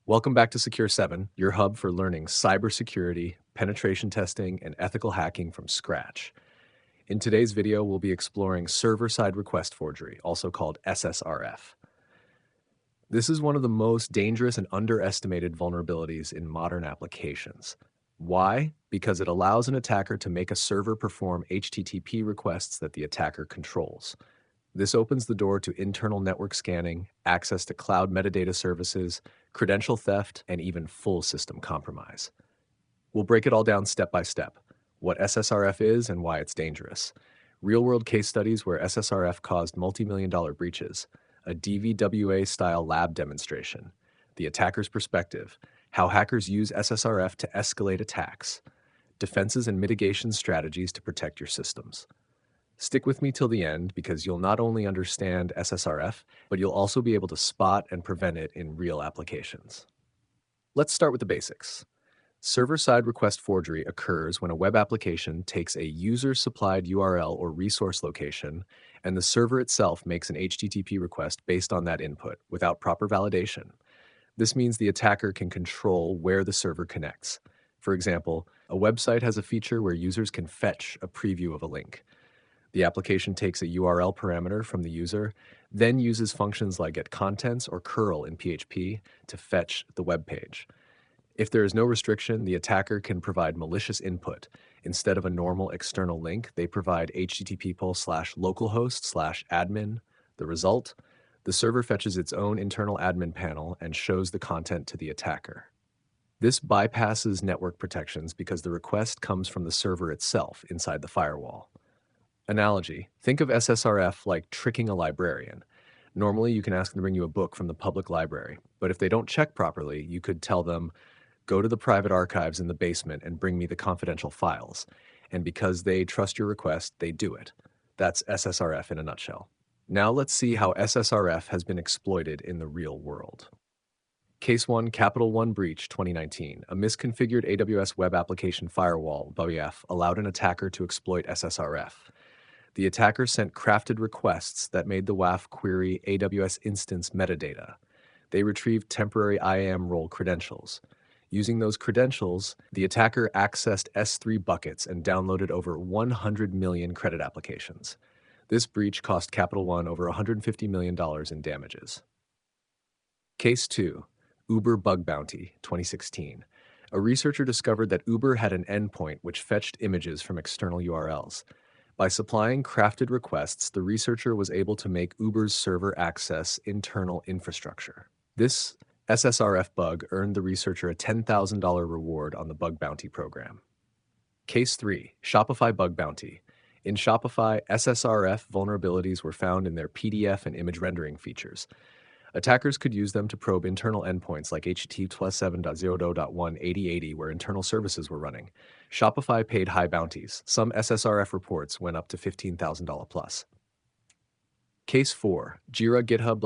Welcome back to Secure 7, your hub for learning cybersecurity, penetration testing, and ethical hacking from scratch. In today's video, we'll be exploring server-side request forgery, also called SSRF. This is one of the most dangerous and underestimated vulnerabilities in modern applications. Why? Because it allows an attacker to make a server perform HTTP requests that the attacker controls. This opens the door to internal network scanning, access to cloud metadata services, credential theft, and even full system compromise. We'll break it all down step by step: what SSRF is and why it's dangerous, real-world case studies where SSRF caused multi-million-dollar breaches, a DVWA-style lab demonstration, the attacker's perspective, how hackers use SSRF to escalate attacks, defenses and mitigation strategies to protect your systems. Stick with me till the end because you'll not only understand SSRF, but you'll also be able to spot and prevent it in real applications. Let's start with the basics. Server-side request forgery occurs when a web application takes a user-supplied URL or resource location, and the server itself makes an HTTP request based on that input without proper validation. This means the attacker can control where the server connects. For example, a website has a feature where users can fetch a preview of a link. The application takes a URL parameter from the user, then uses functions like getContents or curl in PHP to fetch the web page. If there is no restriction, the attacker can provide malicious input. Instead of a normal external link, they provide http:/localhost/admin. The result? The server fetches its own internal admin panel and shows the content to the attacker. This bypasses network protections because the request comes from the server itself inside the firewall. Analogy: think of SSRF like tricking a librarian. Normally, you can ask them to bring you a book from the public library, but if they don't check properly, you could tell them, go to the private archives in the basement and bring me the confidential files. And because they trust your request, they do it. That's SSRF in a nutshell. Now let's see how SSRF has been exploited in the real world. Case 1, Capital One Breach 2019. A misconfigured AWS Web Application Firewall (WAF) allowed an attacker to exploit SSRF. The attacker sent crafted requests that made the WAF query AWS instance metadata. They retrieved temporary IAM role credentials. Using those credentials, the attacker accessed S3 buckets and downloaded over 100 million credit applications. This breach cost Capital One over $150 million in damages. Case 2, Uber Bug Bounty 2016. A researcher discovered that Uber had an endpoint which fetched images from external URLs. By supplying crafted requests, the researcher was able to make Uber's server access internal infrastructure. This SSRF bug earned the researcher a $10,000 reward on the Bug Bounty program. Case 3, Shopify Bug Bounty. In Shopify, SSRF vulnerabilities were found in their PDF and image rendering features. Attackers could use them to probe internal endpoints like HTTP 7.0.1.8080 where internal services were running. Shopify paid high bounties. Some SSRF reports went up to $15,000 plus. Case 4, Jira GitHub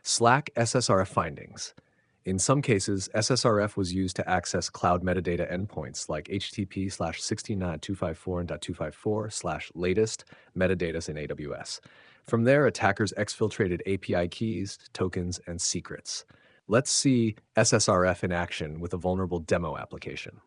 Slack SSRF findings. In some cases, SSRF was used to access cloud metadata endpoints like http://16.254.254/latest metadata in AWS. From there, attackers exfiltrated API keys, tokens, and secrets. Let's see SSRF in action with a vulnerable demo application.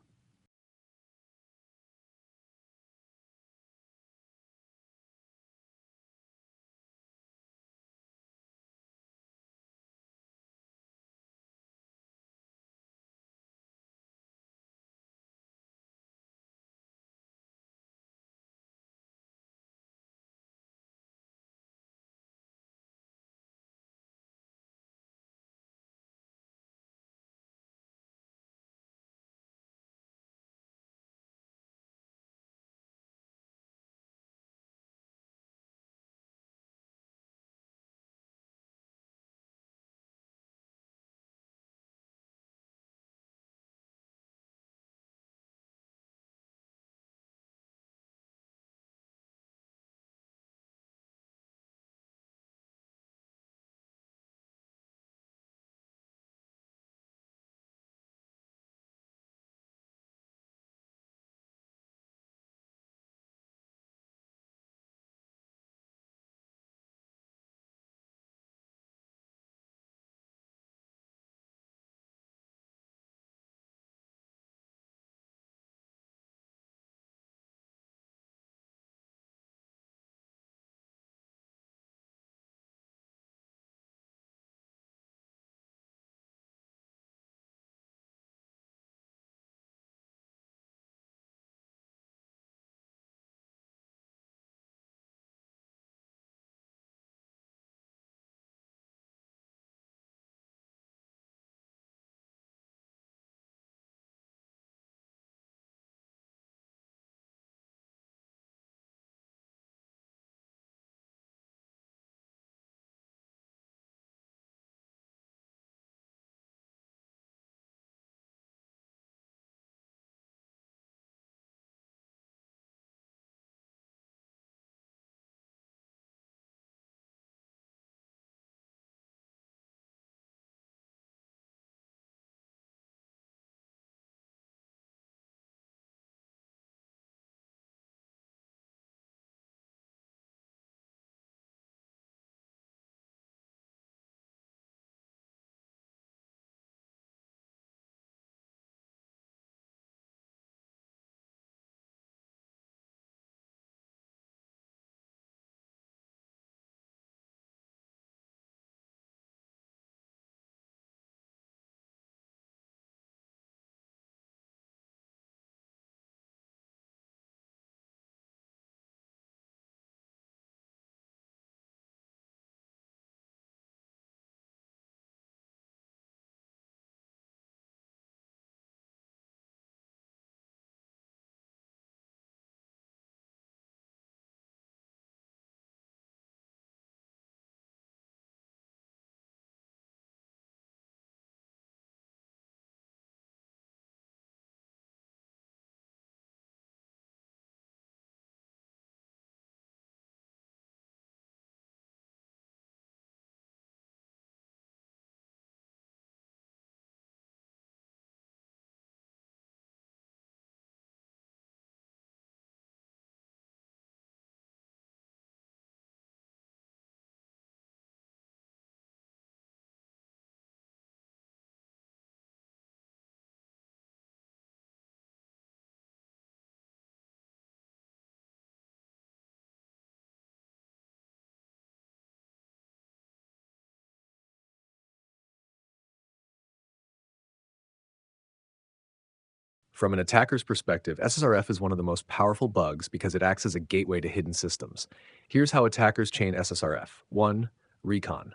From an attacker's perspective, SSRF is one of the most powerful bugs because it acts as a gateway to hidden systems. Here's how attackers chain SSRF. 1. Recon.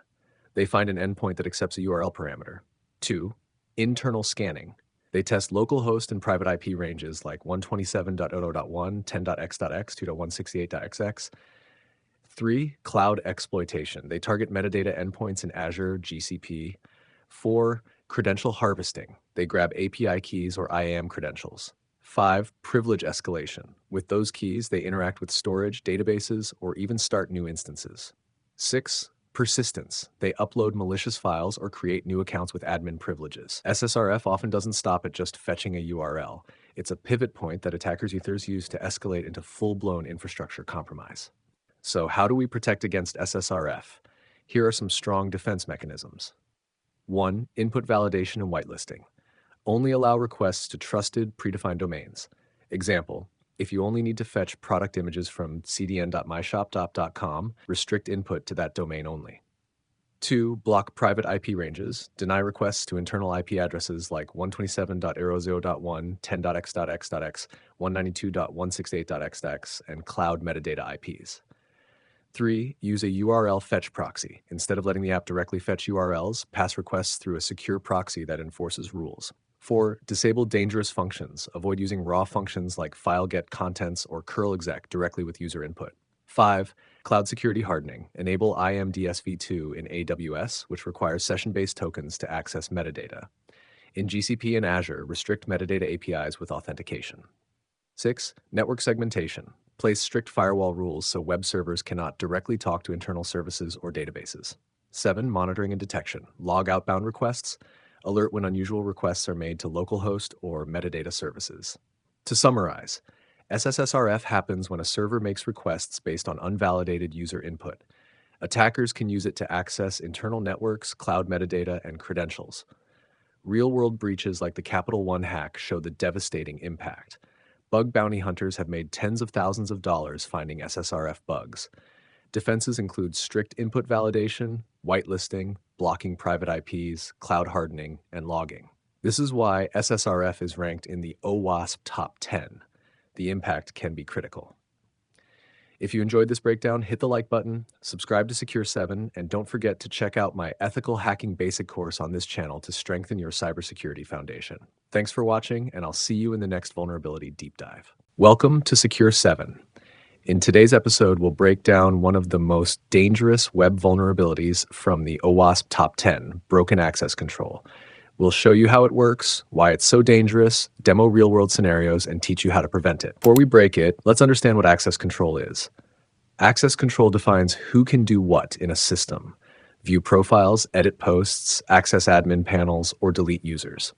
They find an endpoint that accepts a URL parameter. 2. Internal scanning. They test localhost and private IP ranges like 127.0.1, 10.x.x, 2.168.xx. 3. Cloud exploitation. They target metadata endpoints in Azure, GCP. 4. Credential harvesting. They grab API keys or IAM credentials. 5. Privilege escalation. With those keys, they interact with storage, databases, or even start new instances. 6. Persistence. They upload malicious files or create new accounts with admin privileges. SSRF often doesn't stop at just fetching a URL. It's a pivot point that attackers use to escalate into full-blown infrastructure compromise. So how do we protect against SSRF? Here are some strong defense mechanisms. 1. Input validation and whitelisting. Only allow requests to trusted, predefined domains. Example, if you only need to fetch product images from cdn.myshop.com, restrict input to that domain only. 2. Block private IP ranges. Deny requests to internal IP addresses like 127.0.0.1, 10.x.x.x, 192.168.xx, and cloud metadata IPs. 3. Use a URL fetch proxy. Instead of letting the app directly fetch URLs, pass requests through a secure proxy that enforces rules. 4. Disable dangerous functions. Avoid using raw functions like fileGetContents or curl exec directly with user input. 5. Cloud security hardening. Enable IAM-DSv2 in AWS, which requires session-based tokens to access metadata. In GCP and Azure, restrict metadata APIs with authentication. 6. Network segmentation. Place strict firewall rules so web servers cannot directly talk to internal services or databases. 7. Monitoring and detection. Log outbound requests. Alert when unusual requests are made to localhost or metadata services. To summarize, SSRF happens when a server makes requests based on unvalidated user input. Attackers can use it to access internal networks, cloud metadata, and credentials. Real-world breaches like the Capital One hack show the devastating impact. Bug bounty hunters have made tens of thousands of dollars finding SSRF bugs. Defenses include strict input validation, whitelisting, blocking private IPs, cloud hardening, and logging. This is why SSRF is ranked in the OWASP top 10. The impact can be critical. If you enjoyed this breakdown, hit the like button, subscribe to Secure 7, and don't forget to check out my Ethical Hacking Basic course on this channel to strengthen your cybersecurity foundation. Thanks for watching, and I'll see you in the next Vulnerability Deep Dive. Welcome to Secure 7. In today's episode, we'll break down one of the most dangerous web vulnerabilities from the OWASP Top 10, broken access control. We'll show you how it works, why it's so dangerous, demo real-world scenarios, and teach you how to prevent it. Before we break it, let's understand what access control is. Access control defines who can do what in a system: view profiles, edit posts, access admin panels, or delete users.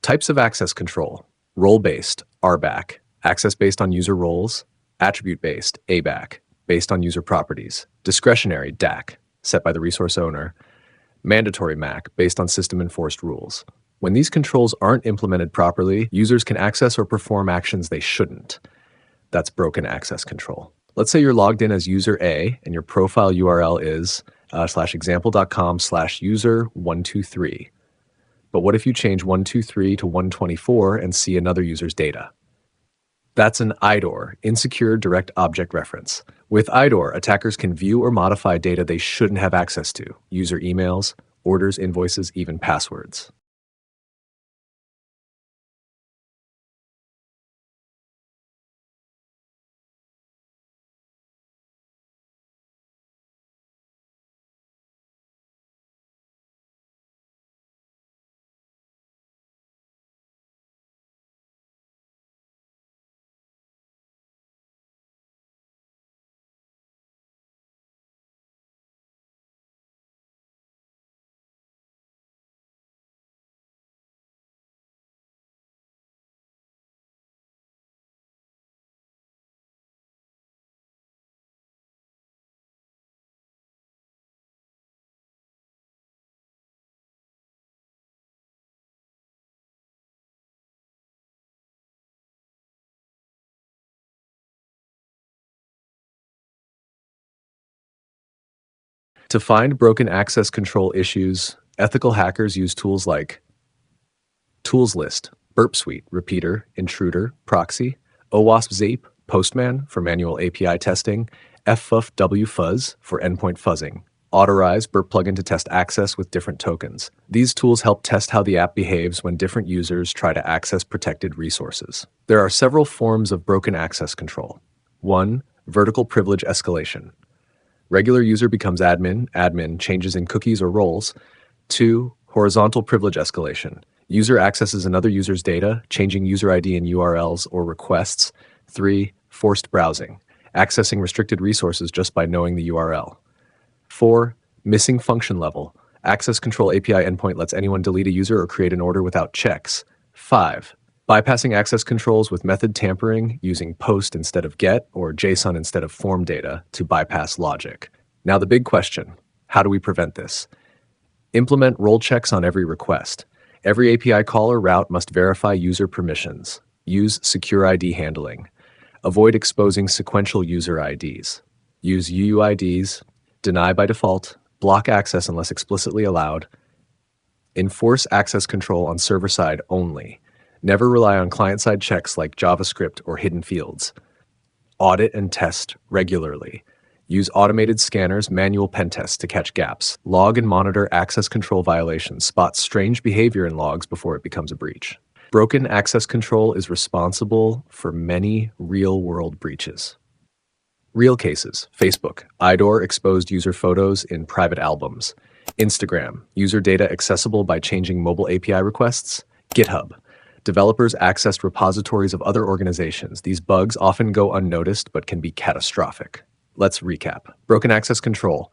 Types of access control: role-based, RBAC, access based on user roles; attribute-based, ABAC, based on user properties; discretionary, DAC, set by the resource owner; mandatory MAC, based on system-enforced rules. When these controls aren't implemented properly, users can access or perform actions they shouldn't. That's broken access control. Let's say you're logged in as user A and your profile URL is /example.com/user123. But what if you change 123 to 124 and see another user's data? That's an IDOR, Insecure Direct Object Reference. With IDOR, attackers can view or modify data they shouldn't have access to: user emails, orders, invoices, even passwords. To find broken access control issues, ethical hackers use tools like Tools List. Burp Suite, repeater, intruder, proxy, OWASP Zape, Postman for manual API testing, FFWFuzz for endpoint fuzzing, Autorize Burp plugin to test access with different tokens. These tools help test how the app behaves when different users try to access protected resources. There are several forms of broken access control. 1. Vertical privilege escalation. Regular user becomes admin, admin changes in cookies or roles. 2. Horizontal privilege escalation. User accesses another user's data, changing user ID in URLs or requests. 3. Forced browsing. Accessing restricted resources just by knowing the URL. 4. Missing function level. Access control API endpoint lets anyone delete a user or create an order without checks. 5. Bypassing access controls with method tampering using post instead of get or JSON instead of form data to bypass logic. Now the big question, how do we prevent this? Implement role checks on every request. Every API call or route must verify user permissions. Use secure ID handling. Avoid exposing sequential user IDs. Use UUIDs. Deny by default. Block access unless explicitly allowed. Enforce access control on server side only. Never rely on client-side checks like JavaScript or hidden fields. Audit and test regularly. Use automated scanners, manual pen tests to catch gaps. Log and monitor access control violations. Spot strange behavior in logs before it becomes a breach. Broken access control is responsible for many real-world breaches. Real cases: Facebook, IDOR exposed user photos in private albums. Instagram, user data accessible by changing mobile API requests. GitHub, developers accessed repositories of other organizations. These bugs often go unnoticed but can be catastrophic. Let's recap. Broken access control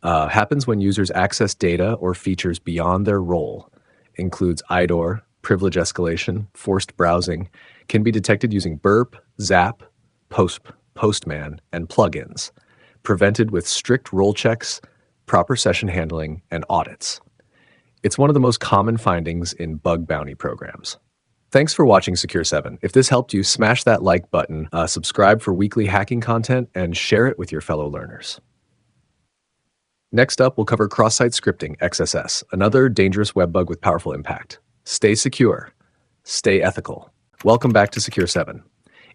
happens when users access data or features beyond their role. Includes IDOR, privilege escalation, forced browsing, can be detected using Burp, Zap, Postman, and plugins. Prevented with strict role checks, proper session handling, and audits. It's one of the most common findings in bug bounty programs. Thanks for watching Secure 7. If this helped you, smash that like button, subscribe for weekly hacking content, and share it with your fellow learners. Next up, we'll cover cross-site scripting, XSS, another dangerous web bug with powerful impact. Stay secure. Stay ethical. Welcome back to Secure 7.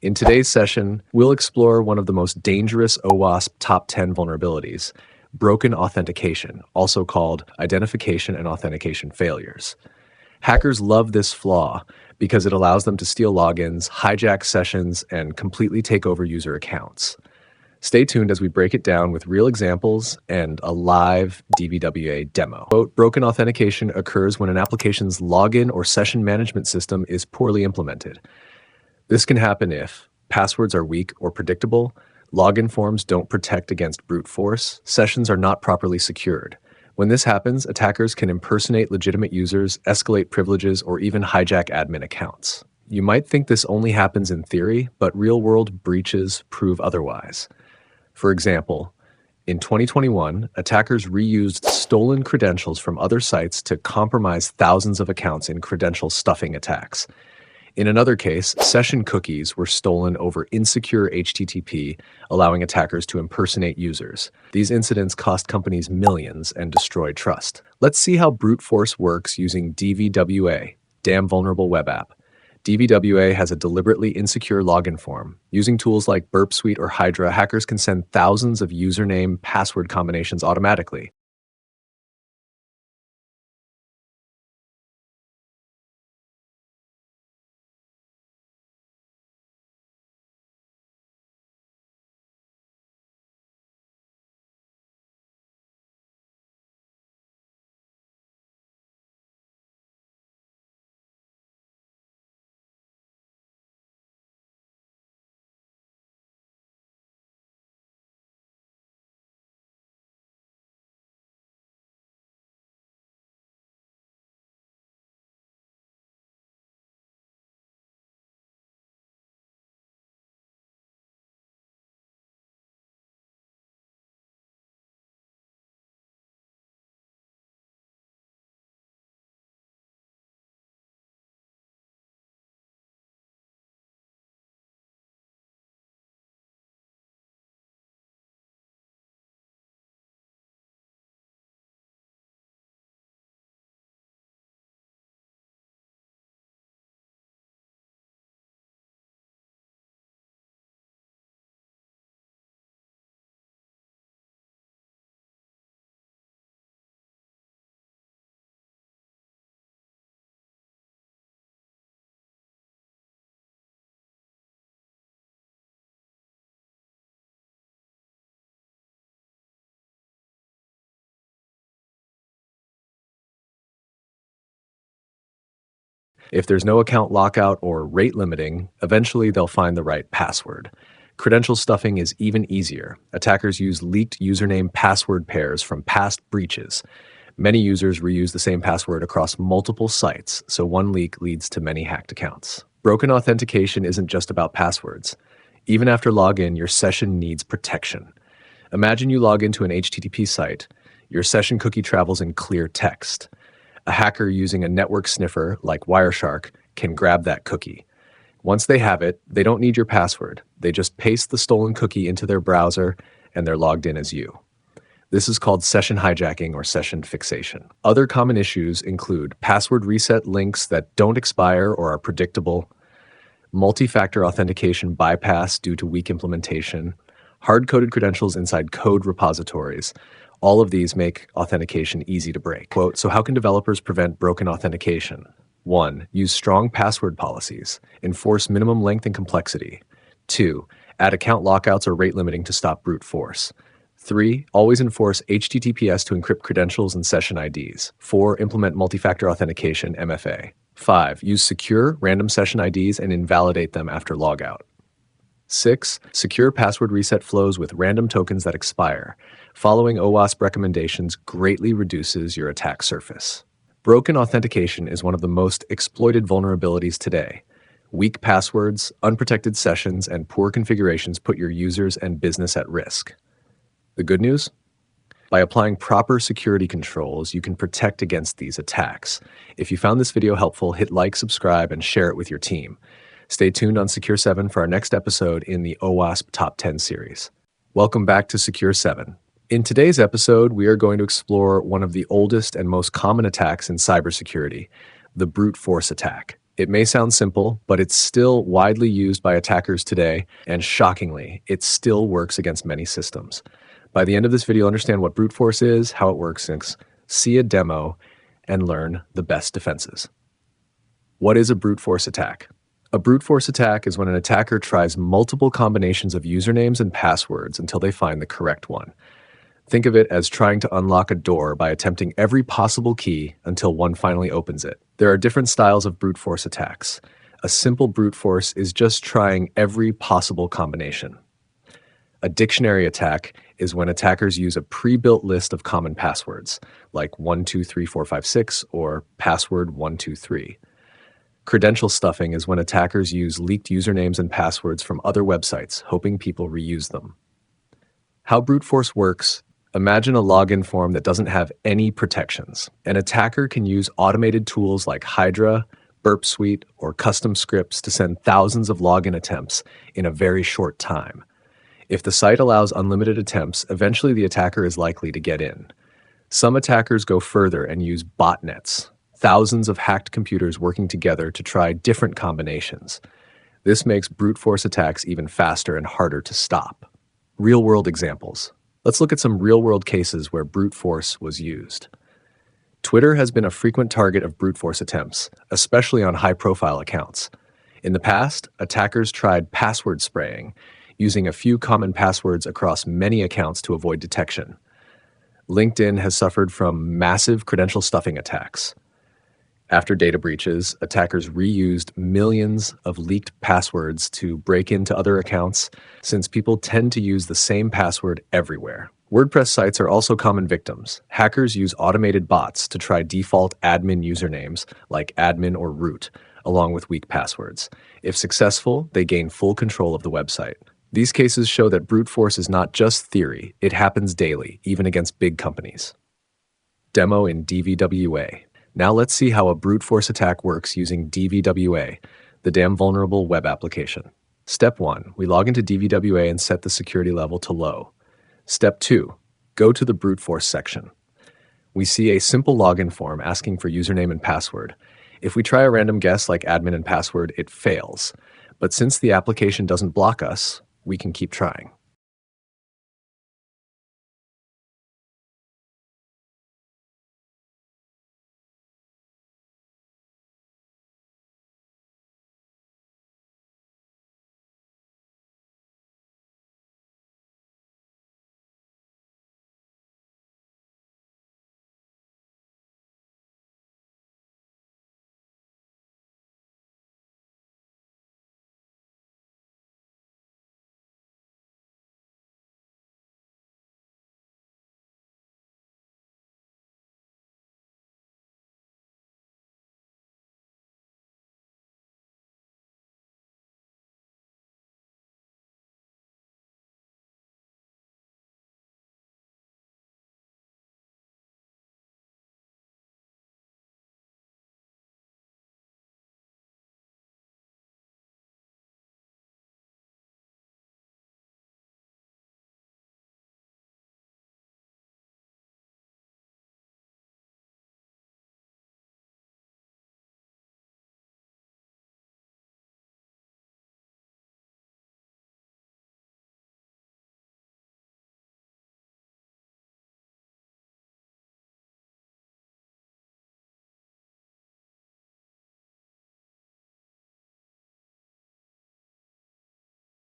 In today's session, we'll explore one of the most dangerous OWASP top 10 vulnerabilities, broken authentication, also called identification and authentication failures. Hackers love this flaw because it allows them to steal logins, hijack sessions, and completely take over user accounts. Stay tuned as we break it down with real examples and a live DVWA demo. Quote, broken authentication occurs when an application's login or session management system is poorly implemented. This can happen if passwords are weak or predictable, login forms don't protect against brute force, sessions are not properly secured. When this happens, attackers can impersonate legitimate users, escalate privileges, or even hijack admin accounts. You might think this only happens in theory, but real-world breaches prove otherwise. For example, in 2021, attackers reused stolen credentials from other sites to compromise thousands of accounts in credential stuffing attacks. In another case, session cookies were stolen over insecure HTTP, allowing attackers to impersonate users. These incidents cost companies millions and destroyed trust. Let's see how brute force works using DVWA, Damn Vulnerable Web App. DVWA has a deliberately insecure login form. Using tools like Burp Suite or Hydra, hackers can send thousands of username, password combinations automatically. If there's no account lockout or rate limiting, eventually they'll find the right password. Credential stuffing is even easier. Attackers use leaked username password pairs from past breaches. Many users reuse the same password across multiple sites, so one leak leads to many hacked accounts. Broken authentication isn't just about passwords. Even after login, your session needs protection. Imagine you log into an HTTP site. Your session cookie travels in clear text. A hacker using a network sniffer like Wireshark can grab that cookie. Once they have it, they don't need your password. They just paste the stolen cookie into their browser and they're logged in as you. This is called session hijacking or session fixation. Other common issues include password reset links that don't expire or are predictable, multi-factor authentication bypass due to weak implementation, hard-coded credentials inside code repositories. All of these make authentication easy to break. Quote, so how can developers prevent broken authentication? 1. Use strong password policies. Enforce minimum length and complexity. 2. Add account lockouts or rate limiting to stop brute force. 3. Always enforce HTTPS to encrypt credentials and session IDs. 4. Implement multi-factor authentication, MFA. 5. Use secure random session IDs and invalidate them after logout. 6. Secure password reset flows with random tokens that expire. Following OWASP recommendations greatly reduces your attack surface. Broken authentication is one of the most exploited vulnerabilities today. Weak passwords, unprotected sessions, and poor configurations put your users and business at risk. The good news? By applying proper security controls, you can protect against these attacks. If you found this video helpful, hit like, subscribe, and share it with your team. Stay tuned on Secure 7 for our next episode in the OWASP Top 10 series. Welcome back to Secure 7. In today's episode, we are going to explore one of the oldest and most common attacks in cybersecurity, the brute force attack. It may sound simple, but it's still widely used by attackers today, and shockingly, it still works against many systems. By the end of this video, understand what brute force is, how it works, see a demo, and learn the best defenses. What is a brute force attack? A brute force attack is when an attacker tries multiple combinations of usernames and passwords until they find the correct one. Think of it as trying to unlock a door by attempting every possible key until one finally opens it. There are different styles of brute force attacks. A simple brute force is just trying every possible combination. A dictionary attack is when attackers use a pre-built list of common passwords, like 123456 or password 123. Credential stuffing is when attackers use leaked usernames and passwords from other websites, hoping people reuse them. How brute force works: imagine a login form that doesn't have any protections. An attacker can use automated tools like Hydra, Burp Suite, or custom scripts to send thousands of login attempts in a very short time. If the site allows unlimited attempts, eventually the attacker is likely to get in. Some attackers go further and use botnets, thousands of hacked computers working together to try different combinations. This makes brute force attacks even faster and harder to stop. Real-world examples. Let's look at some real-world cases where brute force was used. Twitter has been a frequent target of brute force attempts, especially on high-profile accounts. In the past, attackers tried password spraying, using a few common passwords across many accounts to avoid detection. LinkedIn has suffered from massive credential stuffing attacks. After data breaches, attackers reused millions of leaked passwords to break into other accounts, since people tend to use the same password everywhere. WordPress sites are also common victims. Hackers use automated bots to try default admin usernames like admin or root, along with weak passwords. If successful, they gain full control of the website. These cases show that brute force is not just theory, it happens daily, even against big companies. Demo in DVWA. Now let's see how a brute force attack works using DVWA, the Damn Vulnerable Web Application. Step 1. We log into DVWA and set the security level to low. Step 2. Go to the brute force section. We see a simple login form asking for username and password. If we try a random guess like admin and password, it fails. But since the application doesn't block us, we can keep trying.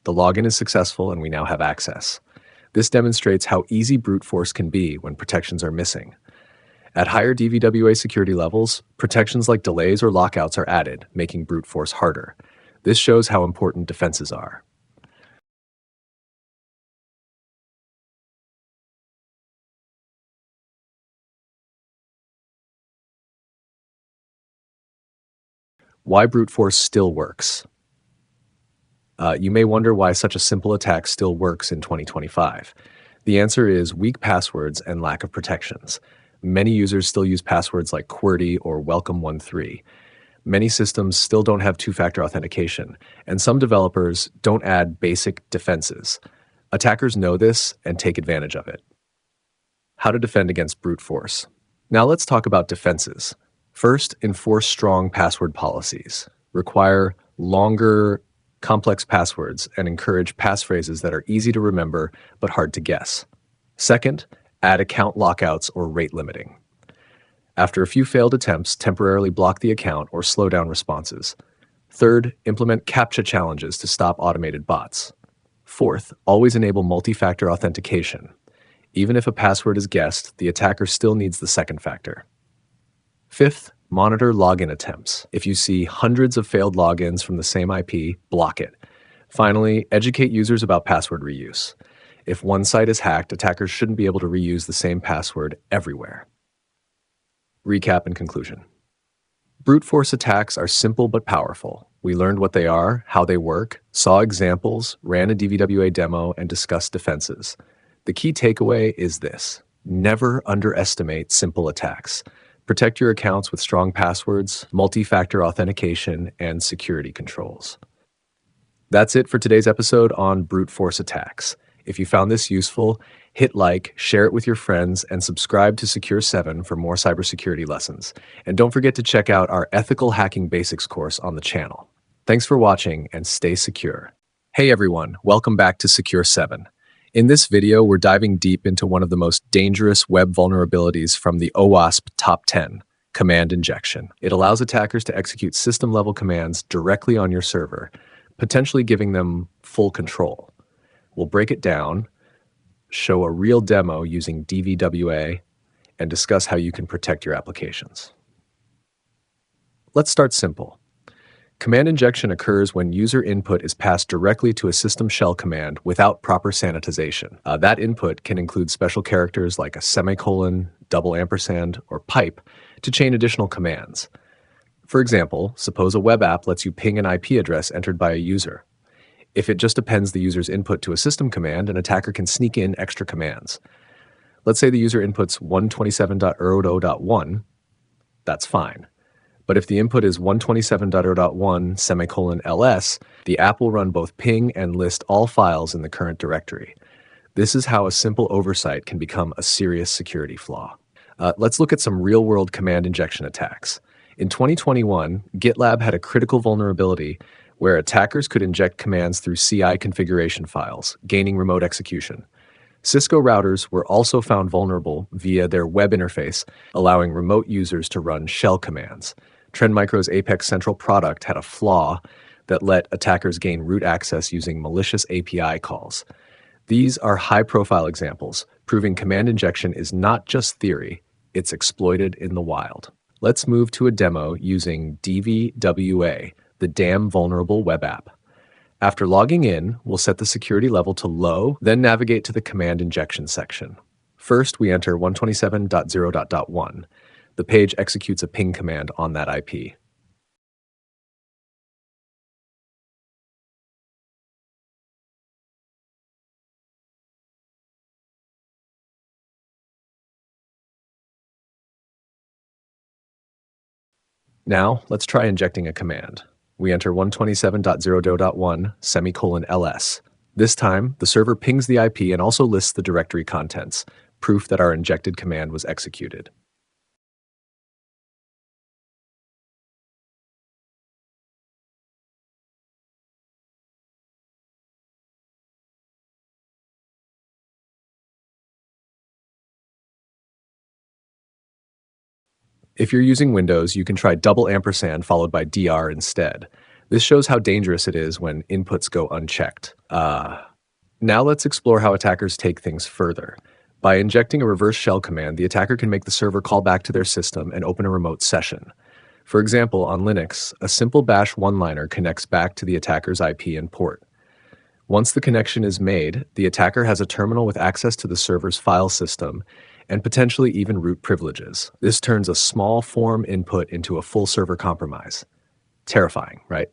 The login is successful and we now have access. This demonstrates how easy brute force can be when protections are missing. At higher DVWA security levels, protections like delays or lockouts are added, making brute force harder. This shows how important defenses are. Why brute force still works. You may wonder why such a simple attack still works in 2025. The answer is weak passwords and lack of protections. Many users still use passwords like QWERTY or Welcome13. Many systems still don't have two-factor authentication, and some developers don't add basic defenses. Attackers know this and take advantage of it. How to defend against brute force. Now let's talk about defenses. First, enforce strong password policies. Require longer, complex passwords and encourage passphrases that are easy to remember but hard to guess. Second, add account lockouts or rate limiting. After a few failed attempts, temporarily block the account or slow down responses. Third, implement CAPTCHA challenges to stop automated bots. Fourth, always enable multi-factor authentication. Even if a password is guessed, the attacker still needs the second factor. Fifth, monitor login attempts. If you see hundreds of failed logins from the same IP, block it. Finally, educate users about password reuse. If one site is hacked, attackers shouldn't be able to reuse the same password everywhere. Recap and conclusion. Brute force attacks are simple but powerful. We learned what they are, how they work, saw examples, ran a DVWA demo, and discussed defenses. The key takeaway is this: never underestimate simple attacks. Protect your accounts with strong passwords, multi-factor authentication, and security controls. That's it for today's episode on brute force attacks. If you found this useful, hit like, share it with your friends, and subscribe to Secure 7 for more cybersecurity lessons. And don't forget to check out our Ethical Hacking Basics course on the channel. Thanks for watching and stay secure. Hey everyone, welcome back to Secure 7. In this video, we're diving deep into one of the most dangerous web vulnerabilities from the OWASP Top 10, command injection. It allows attackers to execute system-level commands directly on your server, potentially giving them full control. We'll break it down, show a real demo using DVWA, and discuss how you can protect your applications. Let's start simple. Command injection occurs when user input is passed directly to a system shell command without proper sanitization. That input can include special characters like a semicolon, double ampersand, or pipe to chain additional commands. For example, suppose a web app lets you ping an IP address entered by a user. If it just appends the user's input to a system command, an attacker can sneak in extra commands. Let's say the user inputs 127.0.0.1, that's fine. But if the input is 127.0.1 semicolon ls, the app will run both ping and list all files in the current directory. This is how a simple oversight can become a serious security flaw. Let's look at some real-world command injection attacks. In 2021, GitLab had a critical vulnerability where attackers could inject commands through CI configuration files, gaining remote execution. Cisco routers were also found vulnerable via their web interface, allowing remote users to run shell commands. Trend Micro's Apex Central product had a flaw that let attackers gain root access using malicious API calls. These are high-profile examples, proving command injection is not just theory, it's exploited in the wild. Let's move to a demo using DVWA, the Damn Vulnerable Web App. After logging in, we'll set the security level to low, then navigate to the command injection section. First, we enter 127.0.1. The page executes a ping command on that IP. Now, let's try injecting a command. We enter 127.0.1 semicolon ls. This time, the server pings the IP and also lists the directory contents, proof that our injected command was executed. If you're using Windows, you can try double ampersand followed by DR instead. This shows how dangerous it is when inputs go unchecked. Now let's explore how attackers take things further. By injecting a reverse shell command, the attacker can make the server call back to their system and open a remote session. For example, on Linux, a simple bash one-liner connects back to the attacker's IP and port. Once the connection is made, the attacker has a terminal with access to the server's file system and potentially even root privileges. This turns a small form input into a full server compromise. Terrifying, right?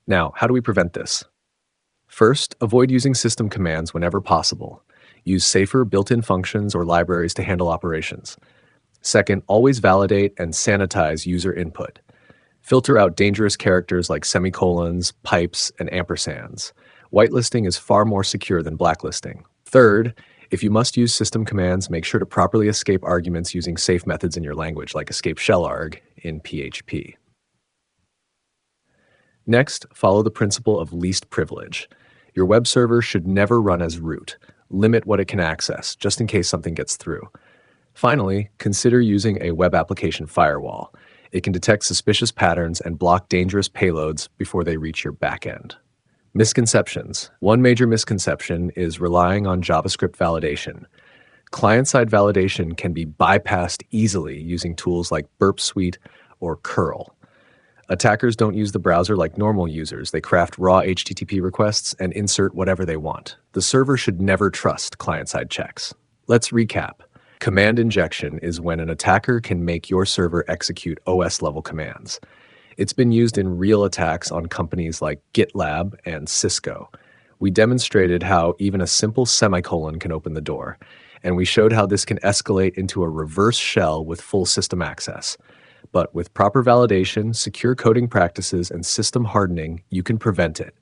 Now, how do we prevent this? First, avoid using system commands whenever possible. Use safer built-in functions or libraries to handle operations. Second, always validate and sanitize user input. Filter out dangerous characters like semicolons, pipes, and ampersands. Whitelisting is far more secure than blacklisting. Third, if you must use system commands, make sure to properly escape arguments using safe methods in your language, like escape shell arg in PHP. Next, follow the principle of least privilege. Your web server should never run as root. Limit what it can access, just in case something gets through. Finally, consider using a web application firewall. It can detect suspicious patterns and block dangerous payloads before they reach your backend. Misconceptions. One major misconception is relying on JavaScript validation. Client-side validation can be bypassed easily using tools like Burp Suite or curl. Attackers don't use the browser like normal users. They craft raw HTTP requests and insert whatever they want. The server should never trust client-side checks. Let's recap. Command injection is when an attacker can make your server execute OS-level commands. It's been used in real attacks on companies like GitLab and Cisco. We demonstrated how even a simple semicolon can open the door, and we showed how this can escalate into a reverse shell with full system access. But with proper validation, secure coding practices, and system hardening, you can prevent it.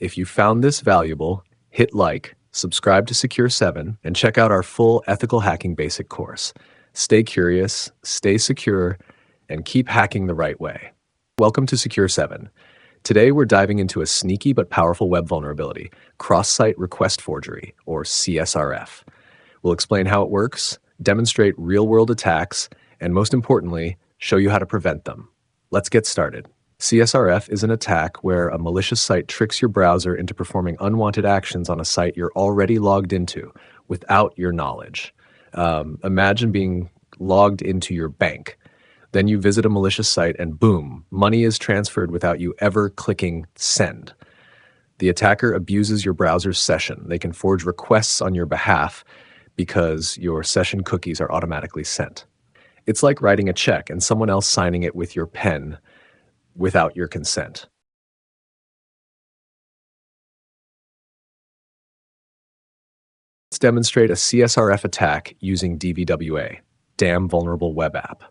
If you found this valuable, hit like, subscribe to Secure 7, and check out our full Ethical Hacking Basic course. Stay curious, stay secure, and keep hacking the right way. Welcome to Secure 7. Today we're diving into a sneaky but powerful web vulnerability, cross-site request forgery, or CSRF. We'll explain how it works, demonstrate real-world attacks, and most importantly, show you how to prevent them. Let's get started. CSRF is an attack where a malicious site tricks your browser into performing unwanted actions on a site you're already logged into without your knowledge. Imagine being logged into your bank. Then you visit a malicious site and boom, money is transferred without you ever clicking send. The attacker abuses your browser's session. They can forge requests on your behalf because your session cookies are automatically sent. It's like writing a check and someone else signing it with your pen without your consent. Let's demonstrate a CSRF attack using DVWA, Damn Vulnerable Web App.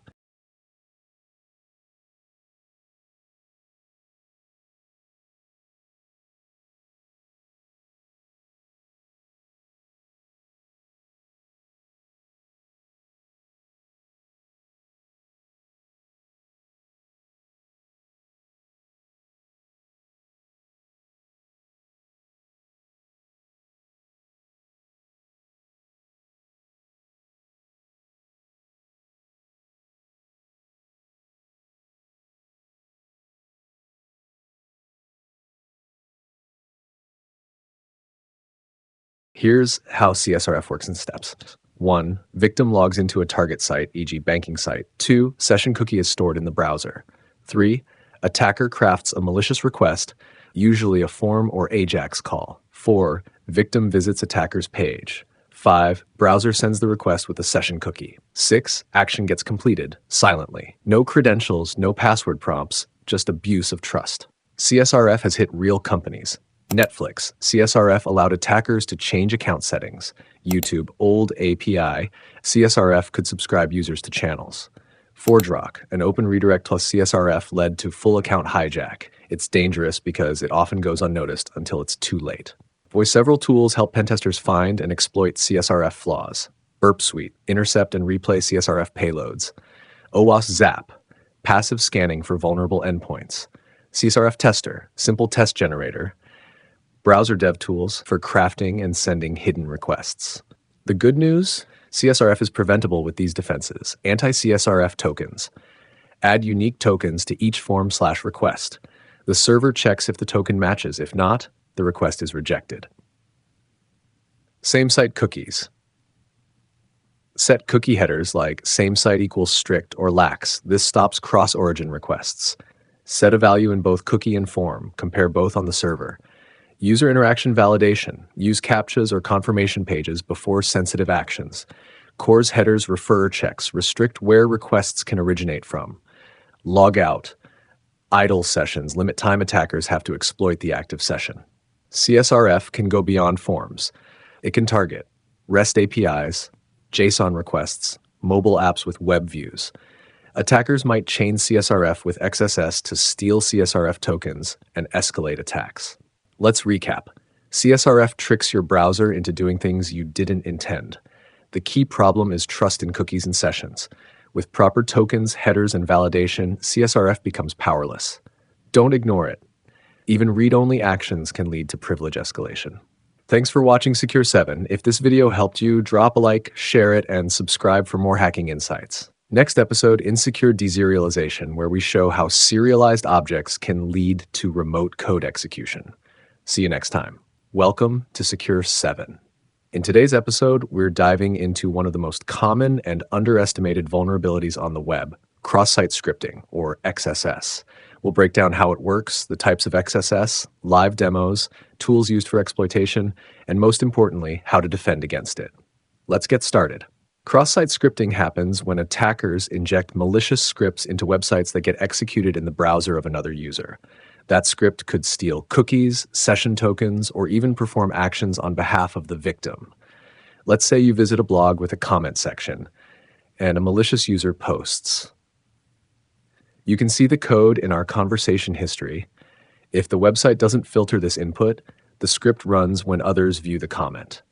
Here's how CSRF works in steps. 1. Victim logs into a target site, e.g. banking site. 2. Session cookie is stored in the browser. 3. Attacker crafts a malicious request, usually a form or AJAX call. 4. Victim visits attacker's page. 5. Browser sends the request with a session cookie. 6. Action gets completed, silently. No credentials, no password prompts, just abuse of trust. CSRF has hit real companies. Netflix, CSRF allowed attackers to change account settings. YouTube, old API, CSRF could subscribe users to channels. ForgeRock, an open redirect plus CSRF led to full account hijack. It's dangerous because it often goes unnoticed until it's too late. Several tools help pentesters find and exploit CSRF flaws. Burp Suite, intercept and replay CSRF payloads. OWASP Zap, passive scanning for vulnerable endpoints. CSRF Tester, simple test generator. Browser dev tools for crafting and sending hidden requests. The good news? CSRF is preventable with these defenses. Anti-CSRF tokens. Add unique tokens to each form/request. The server checks if the token matches. If not, the request is rejected. Same-site cookies. Set cookie headers like same-site equals strict or lax. This stops cross-origin requests. Set a value in both cookie and form. Compare both on the server. User interaction validation. Use CAPTCHAs or confirmation pages before sensitive actions. CORS headers refer checks. Restrict where requests can originate from. Log out. Idle sessions. Limit time attackers have to exploit the active session. CSRF can go beyond forms. It can target REST APIs, JSON requests, mobile apps with web views. Attackers might chain CSRF with XSS to steal CSRF tokens and escalate attacks. Let's recap. CSRF tricks your browser into doing things you didn't intend. The key problem is trust in cookies and sessions. With proper tokens, headers, and validation, CSRF becomes powerless. Don't ignore it. Even read-only actions can lead to privilege escalation. Thanks for watching Secure 7. If this video helped you, drop a like, share it, and subscribe for more hacking insights. Next episode, Insecure Deserialization, where we show how serialized objects can lead to remote code execution. See you next time. Welcome to Secure 7. In today's episode, we're diving into one of the most common and underestimated vulnerabilities on the web, cross-site scripting, or XSS. We'll break down how it works, the types of XSS, live demos, tools used for exploitation, and most importantly, how to defend against it. Let's get started. Cross-site scripting happens when attackers inject malicious scripts into websites that get executed in the browser of another user. That script could steal cookies, session tokens, or even perform actions on behalf of the victim. Let's say you visit a blog with a comment section, and a malicious user posts. You can see the code in our conversation history. If the website doesn't filter this input, the script runs when others view the comment.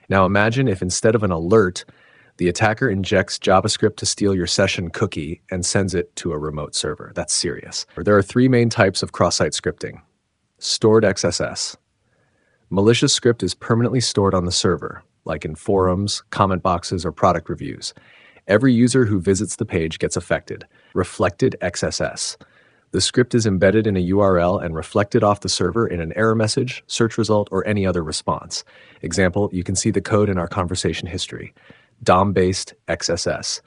Now imagine if instead of an alert, the attacker injects JavaScript to steal your session cookie and sends it to a remote server. That's serious. There are three main types of cross-site scripting. Stored XSS. Malicious script is permanently stored on the server, like in forums, comment boxes, or product reviews. Every user who visits the page gets affected. Reflected XSS. The script is embedded in a URL and reflected off the server in an error message, search result, or any other response. Example, you can see the code in our conversation history. DOM-based XSS.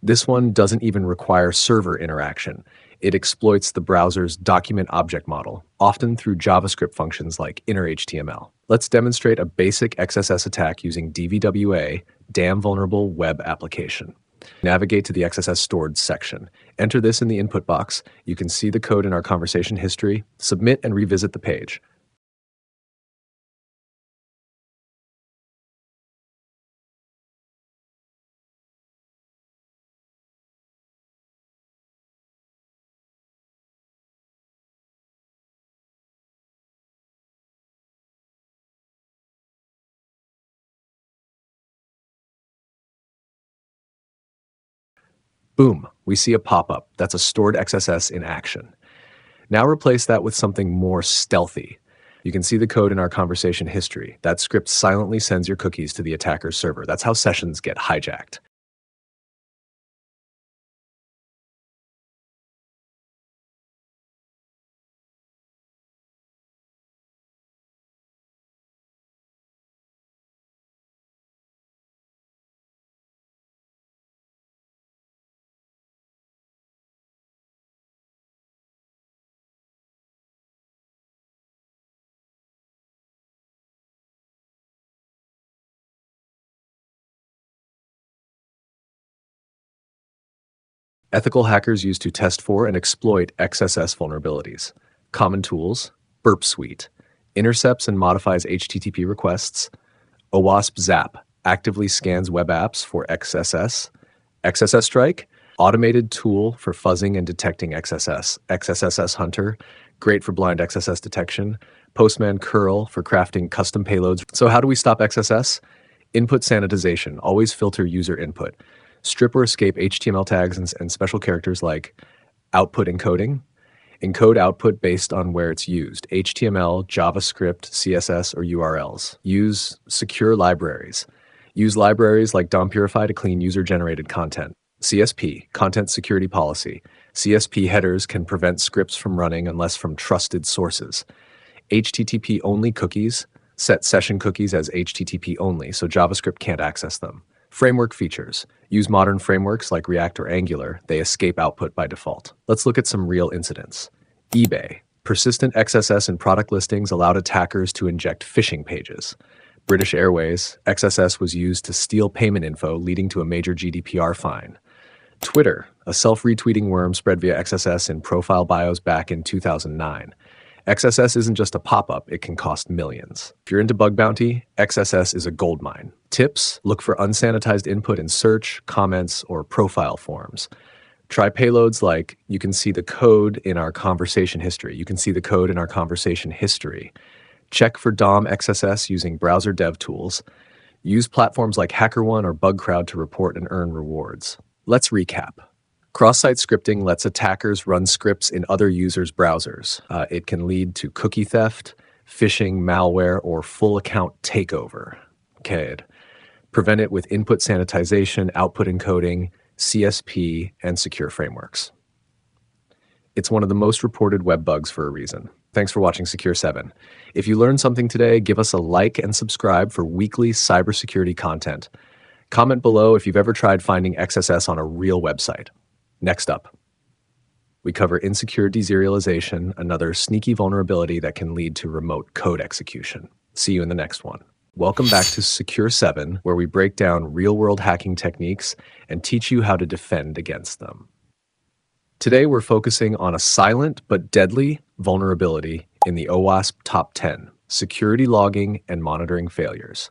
This one doesn't even require server interaction. It exploits the browser's document object model, often through JavaScript functions like inner HTML. Let's demonstrate a basic XSS attack using DVWA, Damn Vulnerable Web Application. Navigate to the XSS stored section. Enter this in the input box. You can see the code in our conversation history. Submit and revisit the page. Boom, we see a pop-up. That's a stored XSS in action. Now replace that with something more stealthy. You can see the code in our conversation history. That script silently sends your cookies to the attacker's server. That's how sessions get hijacked. Ethical hackers use to test for and exploit XSS vulnerabilities. Common tools: Burp Suite, intercepts and modifies HTTP requests. OWASP Zap, actively scans web apps for XSS. XSS Strike, automated tool for fuzzing and detecting XSS. XSS Hunter, great for blind XSS detection. Postman Curl for crafting custom payloads. So how do we stop XSS? Input sanitization, always filter user input. Strip or escape HTML tags and special characters like output encoding. Encode output based on where it's used: HTML, JavaScript, CSS, or URLs. Use secure libraries. Use libraries like DOM Purify to clean user-generated content. CSP, Content Security Policy. CSP headers can prevent scripts from running unless from trusted sources. HTTP-only cookies. Set session cookies as HTTP only so JavaScript can't access them. Framework features. Use modern frameworks like React or Angular. They escape output by default. Let's look at some real incidents. eBay. Persistent XSS in product listings allowed attackers to inject phishing pages. British Airways. XSS was used to steal payment info, leading to a major GDPR fine. Twitter. A self-retweeting worm spread via XSS in profile bios back in 2009. XSS isn't just a pop-up, it can cost millions. If you're into bug bounty, XSS is a goldmine. Tips: look for unsanitized input in search, comments, or profile forms. Try payloads like, you can see the code in our conversation history. You can see the code in our conversation history. Check for DOM XSS using browser dev tools. Use platforms like HackerOne or BugCrowd to report and earn rewards. Let's recap. Cross-site scripting lets attackers run scripts in other users' browsers. It can lead to cookie theft, phishing, malware, or full account takeover. CAD. Prevent it with input sanitization, output encoding, CSP, and secure frameworks. It's one of the most reported web bugs for a reason. Thanks for watching Secure 7. If you learned something today, give us a like and subscribe for weekly cybersecurity content. Comment below if you've ever tried finding XSS on a real website. Next up, we cover insecure deserialization, another sneaky vulnerability that can lead to remote code execution. See you in the next one. Welcome back to Secure 7, where we break down real-world hacking techniques and teach you how to defend against them. Today, we're focusing on a silent but deadly vulnerability in the OWASP Top 10, security logging and monitoring failures.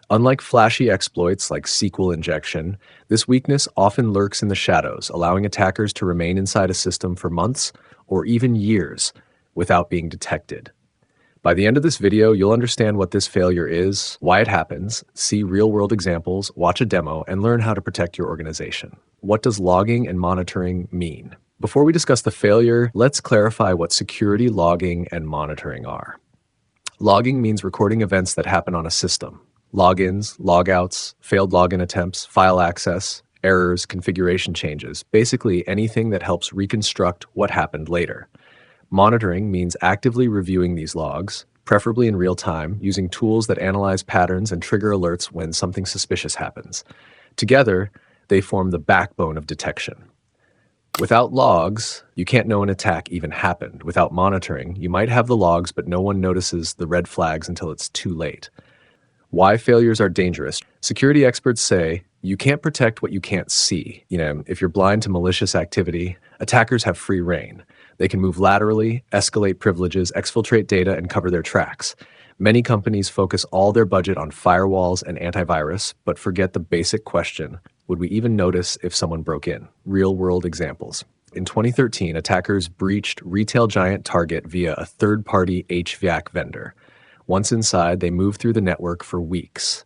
Unlike flashy exploits like SQL injection, this weakness often lurks in the shadows, allowing attackers to remain inside a system for months or even years without being detected. By the end of this video, you'll understand what this failure is, why it happens, see real-world examples, watch a demo, and learn how to protect your organization. What does logging and monitoring mean? Before we discuss the failure, let's clarify what security logging and monitoring are. Logging means recording events that happen on a system. Logins, logouts, failed login attempts, file access, errors, configuration changes, basically anything that helps reconstruct what happened later. Monitoring means actively reviewing these logs, preferably in real time, using tools that analyze patterns and trigger alerts when something suspicious happens. Together, they form the backbone of detection. Without logs, you can't know an attack even happened. Without monitoring, you might have the logs, but no one notices the red flags until it's too late. Why failures are dangerous. Security experts say you can't protect what you can't see. If you're blind to malicious activity, attackers have free rein. They can move laterally, escalate privileges, exfiltrate data, and cover their tracks. Many companies focus all their budget on firewalls and antivirus, but forget the basic question: would we even notice if someone broke in? Real-world examples. In 2013, attackers breached retail giant Target via a third-party HVAC vendor. Once inside, they moved through the network for weeks.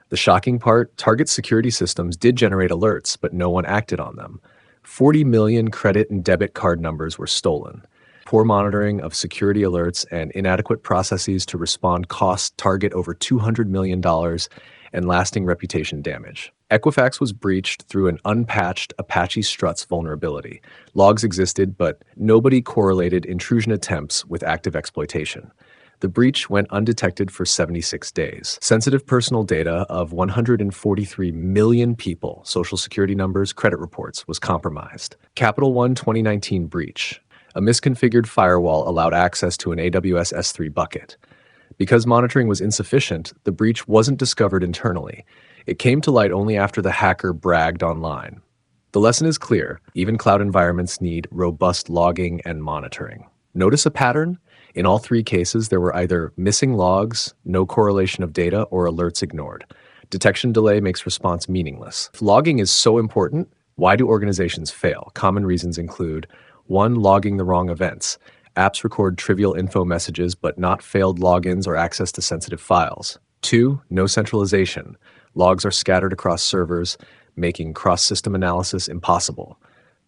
The shocking part, Target's security systems did generate alerts, but no one acted on them. 40 million credit and debit card numbers were stolen. Poor monitoring of security alerts and inadequate processes to respond cost Target over $200 million and lasting reputation damage. Equifax was breached through an unpatched Apache Struts vulnerability. Logs existed, but nobody correlated intrusion attempts with active exploitation. The breach went undetected for 76 days. Sensitive personal data of 143 million people, social security numbers, credit reports, was compromised. Capital One 2019 breach. A misconfigured firewall allowed access to an AWS S3 bucket. Because monitoring was insufficient, the breach wasn't discovered internally. It came to light only after the hacker bragged online. The lesson is clear. Even cloud environments need robust logging and monitoring. Notice a pattern? In all three cases, there were either missing logs, no correlation of data, or alerts ignored. Detection delay makes response meaningless. If logging is so important, why do organizations fail? Common reasons include 1. Logging the wrong events. Apps record trivial info messages but not failed logins or access to sensitive files. 2. No centralization. Logs are scattered across servers, making cross-system analysis impossible.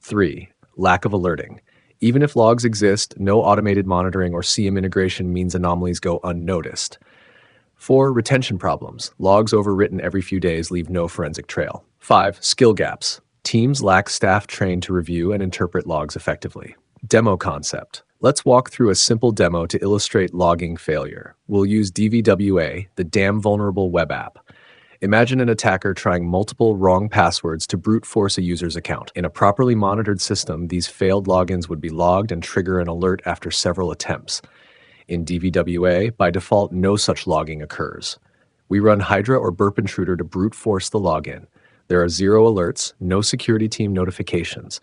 3. Lack of alerting. Even if logs exist, no automated monitoring or CM integration means anomalies go unnoticed. 4. Retention problems. Logs overwritten every few days leave no forensic trail. 5. Skill gaps. Teams lack staff trained to review and interpret logs effectively. Demo concept. Let's walk through a simple demo to illustrate logging failure. We'll use DVWA, the Damn Vulnerable web app. Imagine an attacker trying multiple wrong passwords to brute force a user's account. In a properly monitored system, these failed logins would be logged and trigger an alert after several attempts. In DVWA, by default, no such logging occurs. We run Hydra or Burp Intruder to brute force the login. There are 0 alerts, no security team notifications.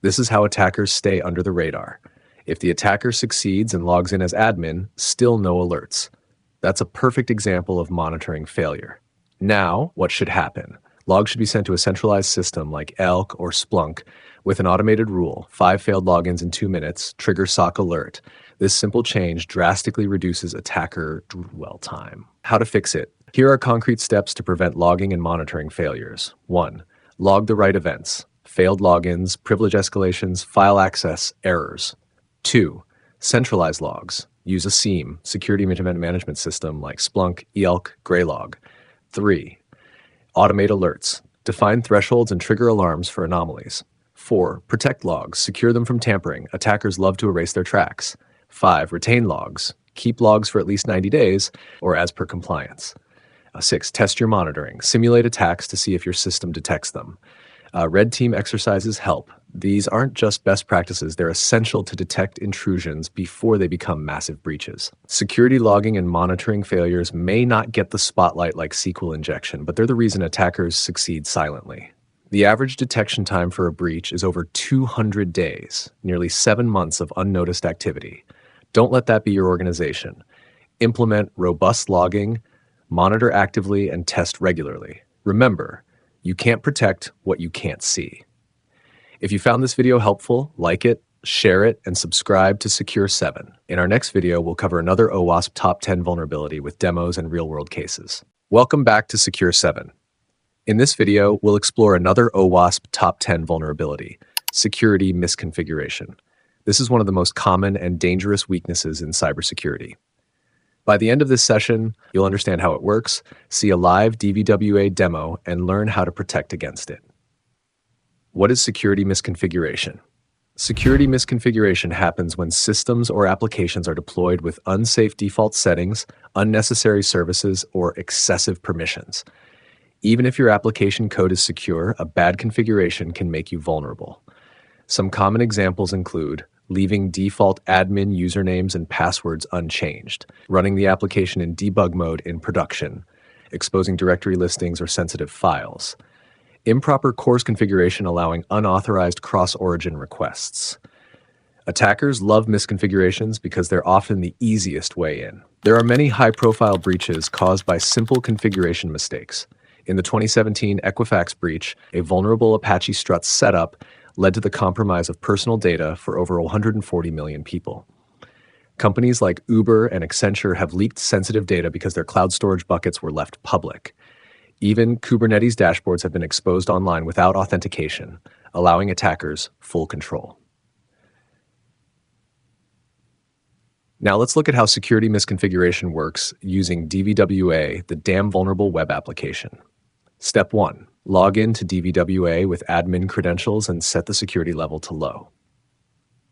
This is how attackers stay under the radar. If the attacker succeeds and logs in as admin, still no alerts. That's a perfect example of monitoring failure. Now, what should happen? Logs should be sent to a centralized system like Elk or Splunk with an automated rule: 5 failed logins in 2 minutes, trigger SOC alert. This simple change drastically reduces attacker dwell time. How to fix it? Here are concrete steps to prevent logging and monitoring failures. 1. Log the right events. Failed logins, privilege escalations, file access, errors. 2. Centralize logs. Use a SIEM, Security Event Management System like Splunk, ELK, Graylog. 3. Automate alerts. Define thresholds and trigger alarms for anomalies. 4. Protect logs. Secure them from tampering. Attackers love to erase their tracks. 5. Retain logs. Keep logs for at least 90 days or as per compliance. 6. Test your monitoring. Simulate attacks to see if your system detects them. Red team exercises help. These aren't just best practices, they're essential to detect intrusions before they become massive breaches. Security logging and monitoring failures may not get the spotlight like SQL injection, but they're the reason attackers succeed silently. The average detection time for a breach is over 200 days, nearly 7 months of unnoticed activity. Don't let that be your organization. Implement robust logging, monitor actively, and test regularly. Remember, you can't protect what you can't see. If you found this video helpful, like it, share it, and subscribe to Secure 7. In our next video, we'll cover another OWASP Top 10 vulnerability with demos and real-world cases. Welcome back to Secure 7. In this video, we'll explore another OWASP Top 10 vulnerability, security misconfiguration. This is one of the most common and dangerous weaknesses in cybersecurity. By the end of this session, you'll understand how it works, see a live DVWA demo, and learn how to protect against it. What is security misconfiguration? Security misconfiguration happens when systems or applications are deployed with unsafe default settings, unnecessary services, or excessive permissions. Even if your application code is secure, a bad configuration can make you vulnerable. Some common examples include leaving default admin usernames and passwords unchanged, running the application in debug mode in production, exposing directory listings or sensitive files, improper CORS configuration allowing unauthorized cross-origin requests. Attackers love misconfigurations because they're often the easiest way in. There are many high-profile breaches caused by simple configuration mistakes. In the 2017 Equifax breach, a vulnerable Apache Struts setup led to the compromise of personal data for over 140 million people. Companies like Uber and Accenture have leaked sensitive data because their cloud storage buckets were left public. Even Kubernetes dashboards have been exposed online without authentication, allowing attackers full control. Now let's look at how security misconfiguration works using DVWA, the Damn Vulnerable Web Application. Step 1. Log in to DVWA with admin credentials and set the security level to low.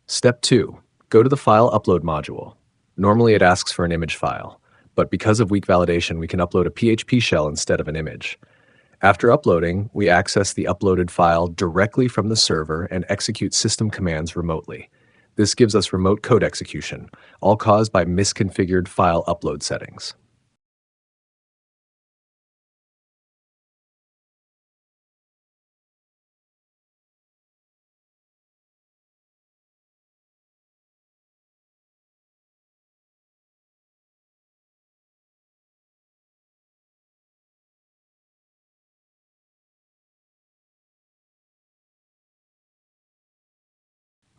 Step 2. Go to the File Upload module. Normally it asks for an image file, but because of weak validation, we can upload a PHP shell instead of an image. After uploading, we access the uploaded file directly from the server and execute system commands remotely. This gives us remote code execution, all caused by misconfigured file upload settings.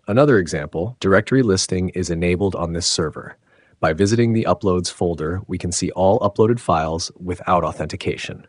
Another example, directory listing is enabled on this server. By visiting the Uploads folder, we can see all uploaded files without authentication.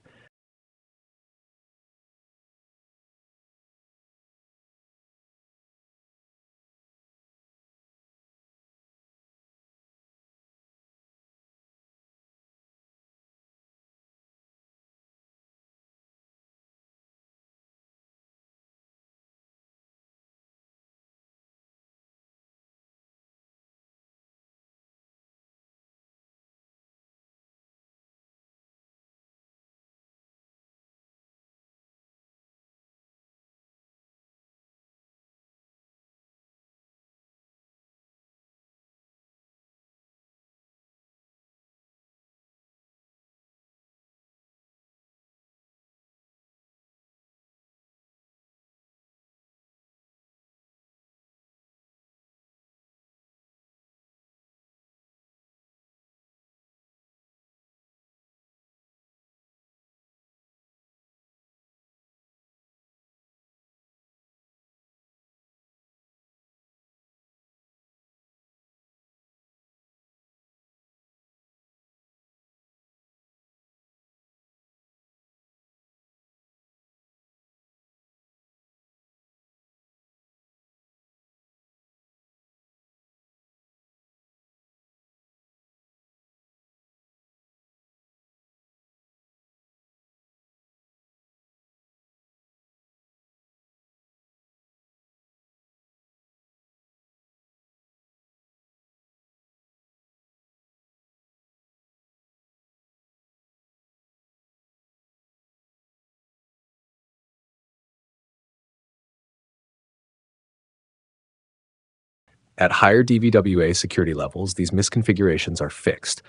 At higher DVWA security levels, these misconfigurations are fixed,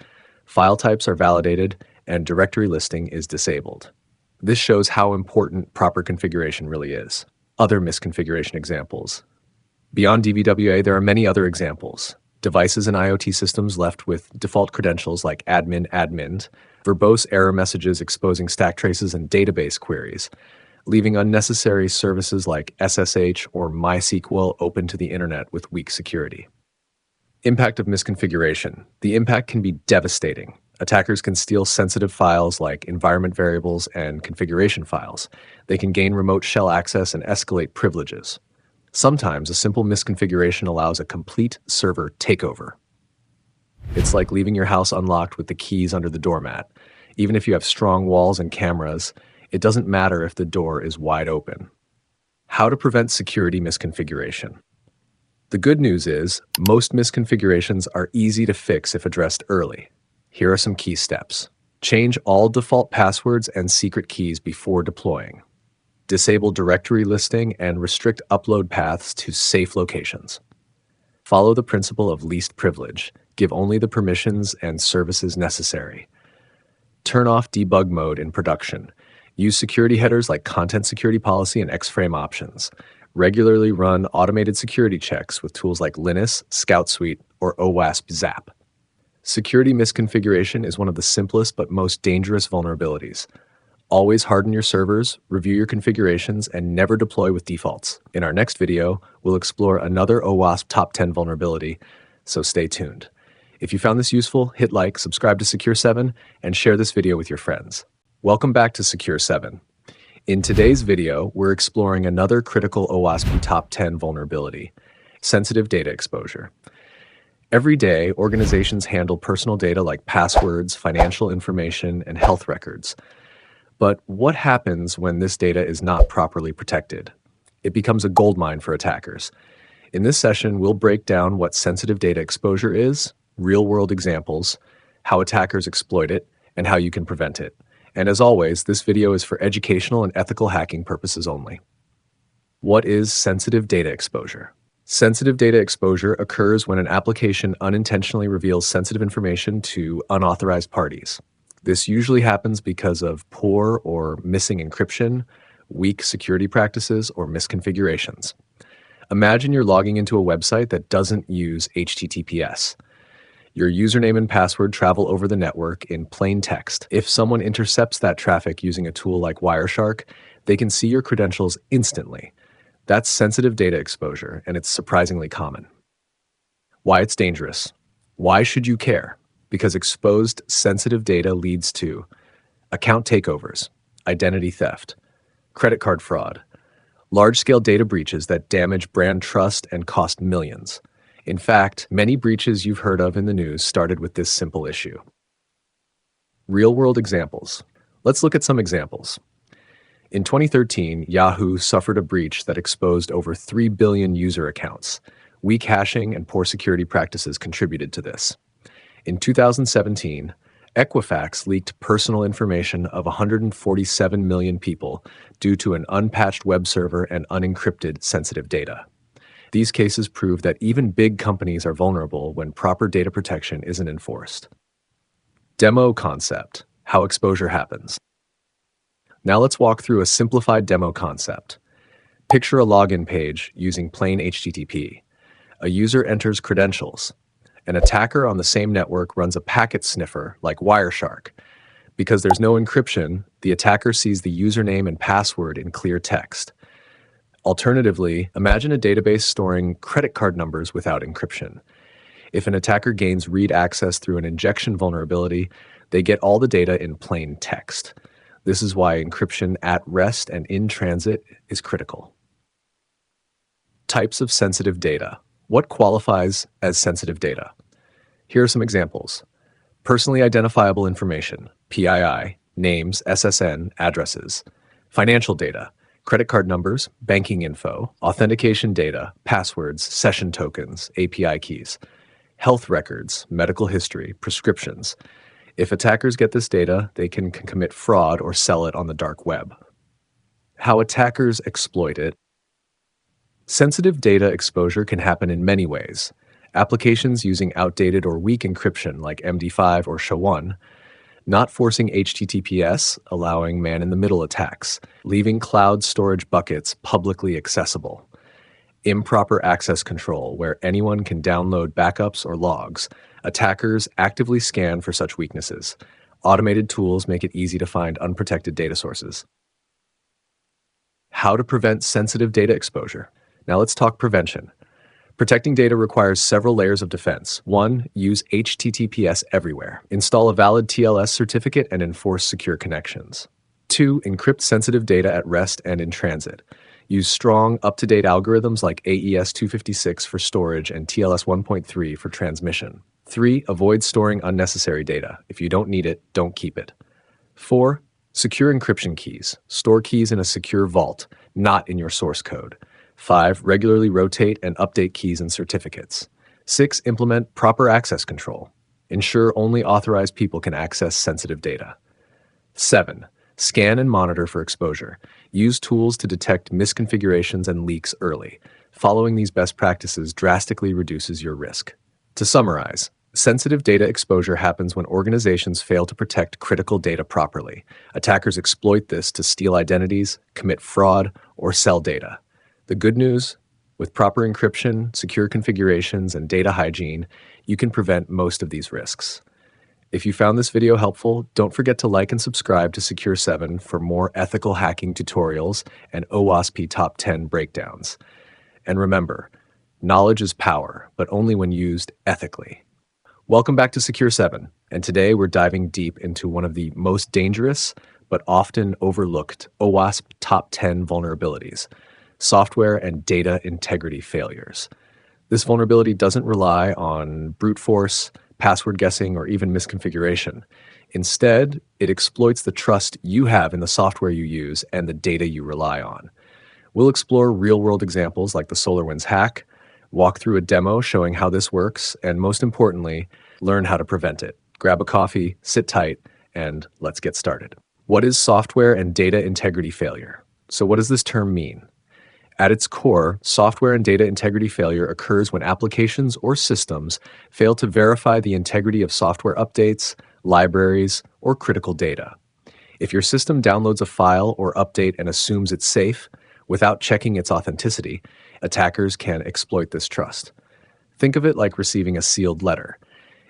file types are validated, and directory listing is disabled. This shows how important proper configuration really is. Other misconfiguration examples. Beyond DVWA, there are many other examples. Devices and IoT systems left with default credentials like admin, verbose error messages exposing stack traces and database queries, leaving unnecessary services like SSH or MySQL open to the internet with weak security. Impact of misconfiguration. The impact can be devastating. Attackers can steal sensitive files like environment variables and configuration files. They can gain remote shell access and escalate privileges. Sometimes a simple misconfiguration allows a complete server takeover. It's like leaving your house unlocked with the keys under the doormat. Even if you have strong walls and cameras, it doesn't matter if the door is wide open. How to prevent security misconfiguration. The good news is, most misconfigurations are easy to fix if addressed early. Here are some key steps. Change all default passwords and secret keys before deploying. Disable directory listing and restrict upload paths to safe locations. Follow the principle of least privilege. Give only the permissions and services necessary. Turn off debug mode in production. Use security headers like Content Security Policy and X-Frame options. Regularly run automated security checks with tools like Linus, Scout Suite, or OWASP Zap. Security misconfiguration is one of the simplest but most dangerous vulnerabilities. Always harden your servers, review your configurations, and never deploy with defaults. In our next video, we'll explore another OWASP Top 10 vulnerability, so stay tuned. If you found this useful, hit like, subscribe to Secure 7, and share this video with your friends. Welcome back to Secure 7. In today's video, we're exploring another critical OWASP Top 10 vulnerability, sensitive data exposure. Every day, organizations handle personal data like passwords, financial information, and health records. But what happens when this data is not properly protected? It becomes a goldmine for attackers. In this session, we'll break down what sensitive data exposure is, real-world examples, how attackers exploit it, and how you can prevent it. And as always, this video is for educational and ethical hacking purposes only. What is sensitive data exposure? Sensitive data exposure occurs when an application unintentionally reveals sensitive information to unauthorized parties. This usually happens because of poor or missing encryption, weak security practices, or misconfigurations. Imagine you're logging into a website that doesn't use HTTPS. Your username and password travel over the network in plain text. If someone intercepts that traffic using a tool like Wireshark, they can see your credentials instantly. That's sensitive data exposure, and it's surprisingly common. Why it's dangerous. Why should you care? Because exposed sensitive data leads to account takeovers, identity theft, credit card fraud, large-scale data breaches that damage brand trust and cost millions. In fact, many breaches you've heard of in the news started with this simple issue. Real-world examples. Let's look at some examples. In 2013, Yahoo suffered a breach that exposed over 3 billion user accounts. Weak hashing and poor security practices contributed to this. In 2017, Equifax leaked personal information of 147 million people due to an unpatched web server and unencrypted sensitive data. These cases prove that even big companies are vulnerable when proper data protection isn't enforced. Demo concept: how exposure happens. Now let's walk through a simplified demo concept. Picture a login page using plain HTTP. A user enters credentials. An attacker on the same network runs a packet sniffer like Wireshark. Because there's no encryption, the attacker sees the username and password in clear text. Alternatively, imagine a database storing credit card numbers without encryption. If an attacker gains read access through an injection vulnerability, they get all the data in plain text. This is why encryption at rest and in transit is critical. Types of sensitive data. What qualifies as sensitive data? Here are some examples. Personally identifiable information, PII, names, SSN, addresses. Financial data, credit card numbers, banking info, authentication data, passwords, session tokens, API keys. Health records, medical history, prescriptions. If attackers get this data, they can commit fraud or sell it on the dark web. How attackers exploit it. Sensitive data exposure can happen in many ways. Applications using outdated or weak encryption like MD5 or SHA-1, not forcing HTTPS, allowing man-in-the-middle attacks, leaving cloud storage buckets publicly accessible. Improper access control, where anyone can download backups or logs. Attackers actively scan for such weaknesses. Automated tools make it easy to find unprotected data sources. How to prevent sensitive data exposure. Now let's talk prevention. Protecting data requires several layers of defense. 1. Use HTTPS everywhere. Install a valid TLS certificate and enforce secure connections. 2. Encrypt sensitive data at rest and in transit. Use strong, up-to-date algorithms like AES 256 for storage and TLS 1.3 for transmission. 3. Avoid storing unnecessary data. If you don't need it, don't keep it. 4. Secure encryption keys. Store keys in a secure vault, not in your source code. 5. Regularly rotate and update keys and certificates. 6. Implement proper access control. Ensure only authorized people can access sensitive data. 7. Scan and monitor for exposure. Use tools to detect misconfigurations and leaks early. Following these best practices drastically reduces your risk. To summarize, sensitive data exposure happens when organizations fail to protect critical data properly. Attackers exploit this to steal identities, commit fraud, or sell data. The good news? With proper encryption, secure configurations, and data hygiene, you can prevent most of these risks. If you found this video helpful, don't forget to like and subscribe to Secure 7 for more ethical hacking tutorials and OWASP Top 10 breakdowns. And remember, knowledge is power, but only when used ethically. Welcome back to Secure 7, and today we're diving deep into one of the most dangerous but often overlooked OWASP Top 10 vulnerabilities: software and data integrity failures. This vulnerability doesn't rely on brute force, password guessing, or even misconfiguration. Instead, it exploits the trust you have in the software you use and the data you rely on. We'll explore real-world examples like the SolarWinds hack, walk through a demo showing how this works, and most importantly, learn how to prevent it. Grab a coffee, sit tight, and let's get started. What is software and data integrity failure? So what does this term mean? At its core, software and data integrity failure occurs when applications or systems fail to verify the integrity of software updates, libraries, or critical data. If your system downloads a file or update and assumes it's safe, without checking its authenticity, attackers can exploit this trust. Think of it like receiving a sealed letter.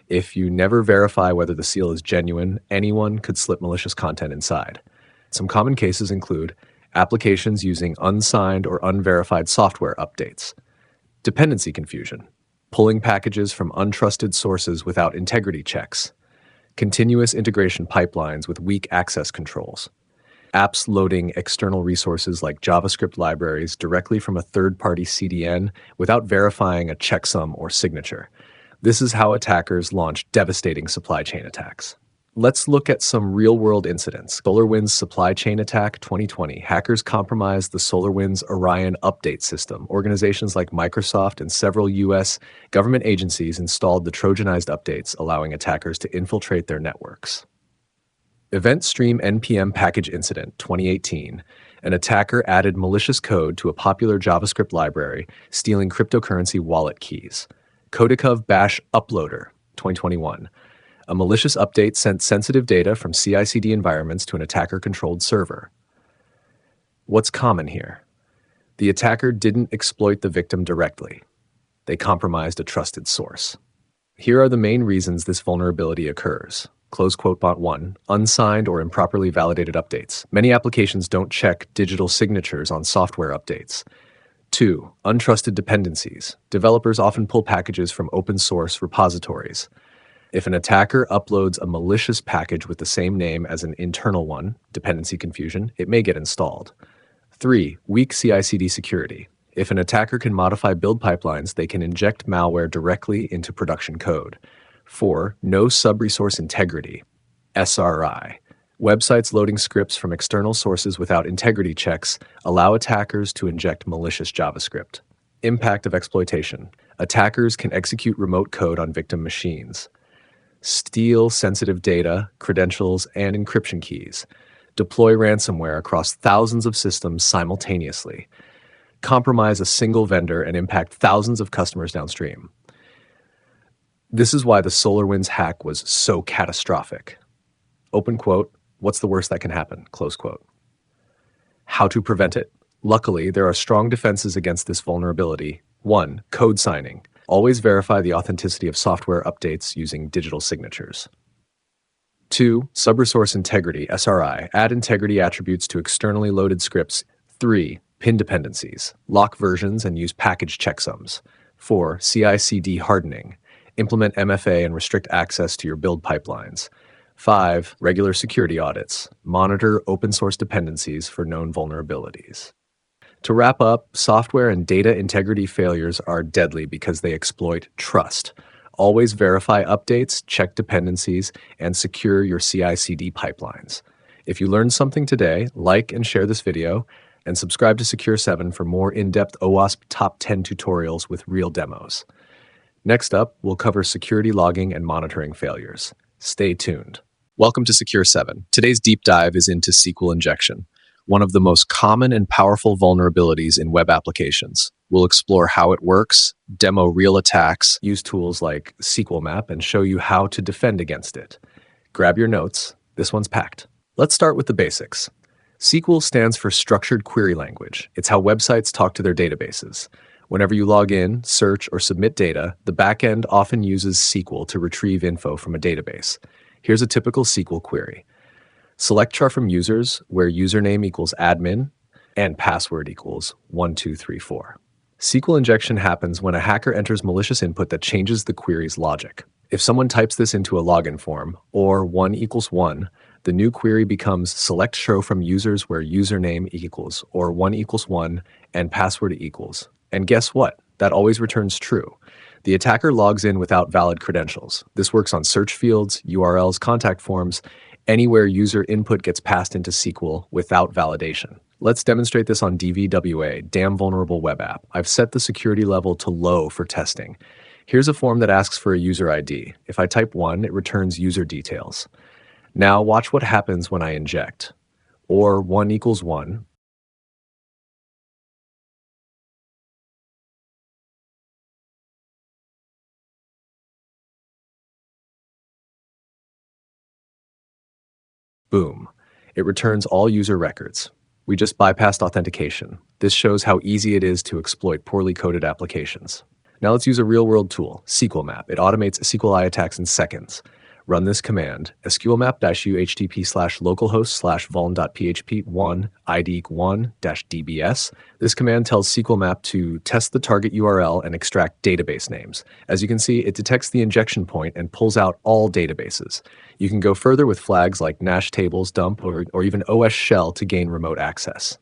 If you never verify whether the seal is genuine, anyone could slip malicious content inside. Some common cases include applications using unsigned or unverified software updates, dependency confusion, pulling packages from untrusted sources without integrity checks, continuous integration pipelines with weak access controls, apps loading external resources like JavaScript libraries directly from a third-party CDN without verifying a checksum or signature. This is how attackers launch devastating supply chain attacks. Let's look at some real-world incidents. SolarWinds supply chain attack 2020. Hackers compromised the SolarWinds Orion update system. Organizations like Microsoft and several U.S. government agencies installed the Trojanized updates, allowing attackers to infiltrate their networks. Event Stream NPM package incident 2018. An attacker added malicious code to a popular JavaScript library, stealing cryptocurrency wallet keys. Kodakov Bash Uploader 2021. A malicious update sent sensitive data from CI/CD environments to an attacker-controlled server. What's common here? The attacker didn't exploit the victim directly. They compromised a trusted source. Here are the main reasons this vulnerability occurs. Close quote bot 1. Unsigned or improperly validated updates. Many applications don't check digital signatures on software updates. 2. Untrusted dependencies. Developers often pull packages from open-source repositories. If an attacker uploads a malicious package with the same name as an internal one, dependency confusion, it may get installed. 3. Weak CI/CD security. If an attacker can modify build pipelines, they can inject malware directly into production code. 4. No sub-resource integrity, SRI. Websites loading scripts from external sources without integrity checks allow attackers to inject malicious JavaScript. Impact of exploitation. Attackers can execute remote code on victim machines, steal sensitive data, credentials, and encryption keys, deploy ransomware across thousands of systems simultaneously, compromise a single vendor, and impact thousands of customers downstream. This is why the SolarWinds hack was so catastrophic. Open quote, what's the worst that can happen? Close quote. How to prevent it? Luckily, there are strong defenses against this vulnerability. 1. Code signing. Always verify the authenticity of software updates using digital signatures. 2. Sub-resource integrity, SRI. Add integrity attributes to externally loaded scripts. 3. Pin dependencies. Lock versions and use package checksums. 4. CI/CD hardening. Implement MFA and restrict access to your build pipelines. 5. Regular security audits. Monitor open-source dependencies for known vulnerabilities. To wrap up, software and data integrity failures are deadly because they exploit trust. Always verify updates, check dependencies, and secure your CI/CD pipelines. If you learned something today, like and share this video, and subscribe to Secure 7 for more in-depth OWASP Top 10 tutorials with real demos. Next up, we'll cover security logging and monitoring failures. Stay tuned. Welcome to Secure 7. Today's deep dive is into SQL injection, one of the most common and powerful vulnerabilities in web applications. We'll explore how it works, demo real attacks, use tools like SQL Map, and show you how to defend against it. Grab your notes. This one's packed. Let's start with the basics. SQL stands for Structured Query Language. It's how websites talk to their databases. Whenever you log in, search, or submit data, the backend often uses SQL to retrieve info from a database. Here's a typical SQL query. Select char from users where username equals admin and password equals 1234. SQL injection happens when a hacker enters malicious input that changes the query's logic. If someone types this into a login form, or 1 equals 1, the new query becomes select show from users where username equals, or 1 equals 1, and password equals. And guess what? That always returns true. The attacker logs in without valid credentials. This works on search fields, URLs, contact forms, anywhere user input gets passed into SQL without validation. Let's demonstrate this on DVWA, Damn Vulnerable Web App. I've set the security level to low for testing. Here's a form that asks for a user ID. If I type 1, it returns user details. Now watch what happens when I inject. Or 1 equals 1. Boom. It returns all user records. We just bypassed authentication. This shows how easy it is to exploit poorly coded applications. Now let's use a real-world tool, SQL Map. It automates SQLi attacks in seconds. Run this command, sqlmap-u http:/localhost/vuln.php1 id 1-dbs. This command tells SQL Map to test the target URL and extract database names. As you can see, it detects the injection point and pulls out all databases. You can go further with flags like Nash tables, dump, or even OS shell to gain remote access.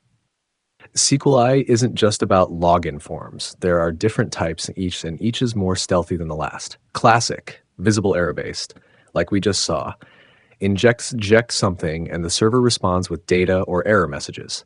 SQLi isn't just about login forms. There are different types, and each is more stealthy than the last. Classic, visible error-based, like we just saw, injects something and the server responds with data or error messages.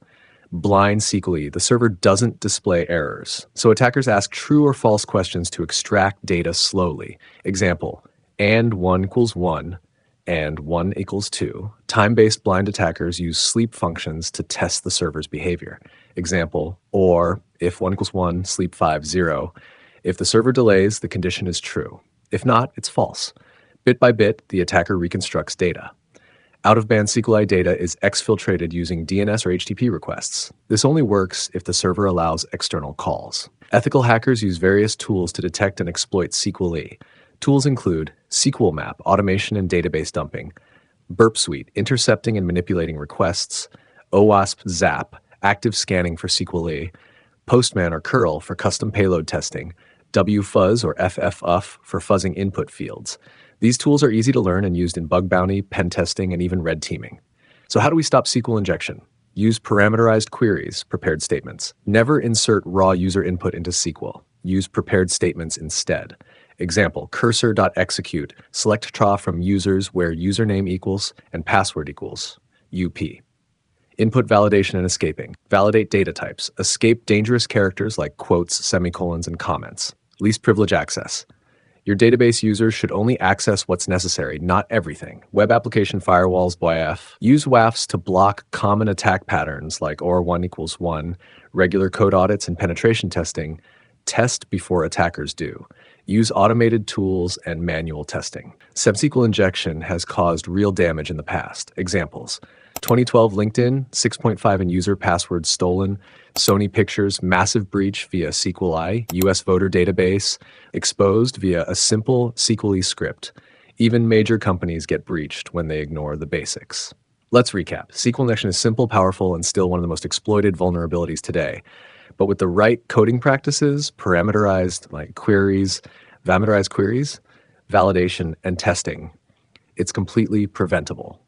Blind SQLi, the server doesn't display errors. So attackers ask true or false questions to extract data slowly. Example, and 1 equals 1, and 1 equals 2. Time-based blind attackers use sleep functions to test the server's behavior. Example, or if 1 equals 1, sleep 5, 0. If the server delays, the condition is true. If not, it's false. Bit by bit, the attacker reconstructs data. Out-of-band SQLi data is exfiltrated using DNS or HTTP requests. This only works if the server allows external calls. Ethical hackers use various tools to detect and exploit SQLi. Tools include SQL Map, automation and database dumping, Burp Suite, intercepting and manipulating requests, OWASP Zap, active scanning for SQLi, Postman or curl for custom payload testing, WFuzz or FFUF for fuzzing input fields. These tools are easy to learn and used in bug bounty, pen testing, and even red teaming. So how do we stop SQL injection? Use parameterized queries, prepared statements. Never insert raw user input into SQL. Use prepared statements instead. Example, cursor.execute, select char from users where username equals and password equals, UP. Input validation and escaping. Validate data types. Escape dangerous characters like quotes, semicolons, and comments. Least privilege access. Your database users should only access what's necessary, not everything. Web application firewalls, WAF. Use WAFs to block common attack patterns like or 1 equals 1, regular code audits and penetration testing. Test before attackers do. Use automated tools and manual testing. SQL injection has caused real damage in the past. Examples: 2012 LinkedIn, 6.5 in user passwords stolen, Sony Pictures, massive breach via SQLi, US voter database, exposed via a simple SQLi script. Even major companies get breached when they ignore the basics. Let's recap. SQL injection is simple, powerful, and still one of the most exploited vulnerabilities today. But with the right coding practices, parameterized queries, validation, and testing, it's completely preventable.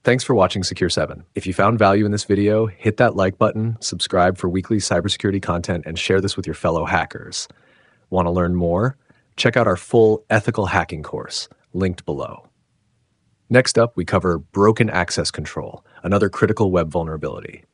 Thanks for watching Secure 7. If you found value in this video, hit that like button, subscribe for weekly cybersecurity content, and share this with your fellow hackers. Want to learn more? Check out our full ethical hacking course, linked below. Next up, we cover broken access control, another critical web vulnerability.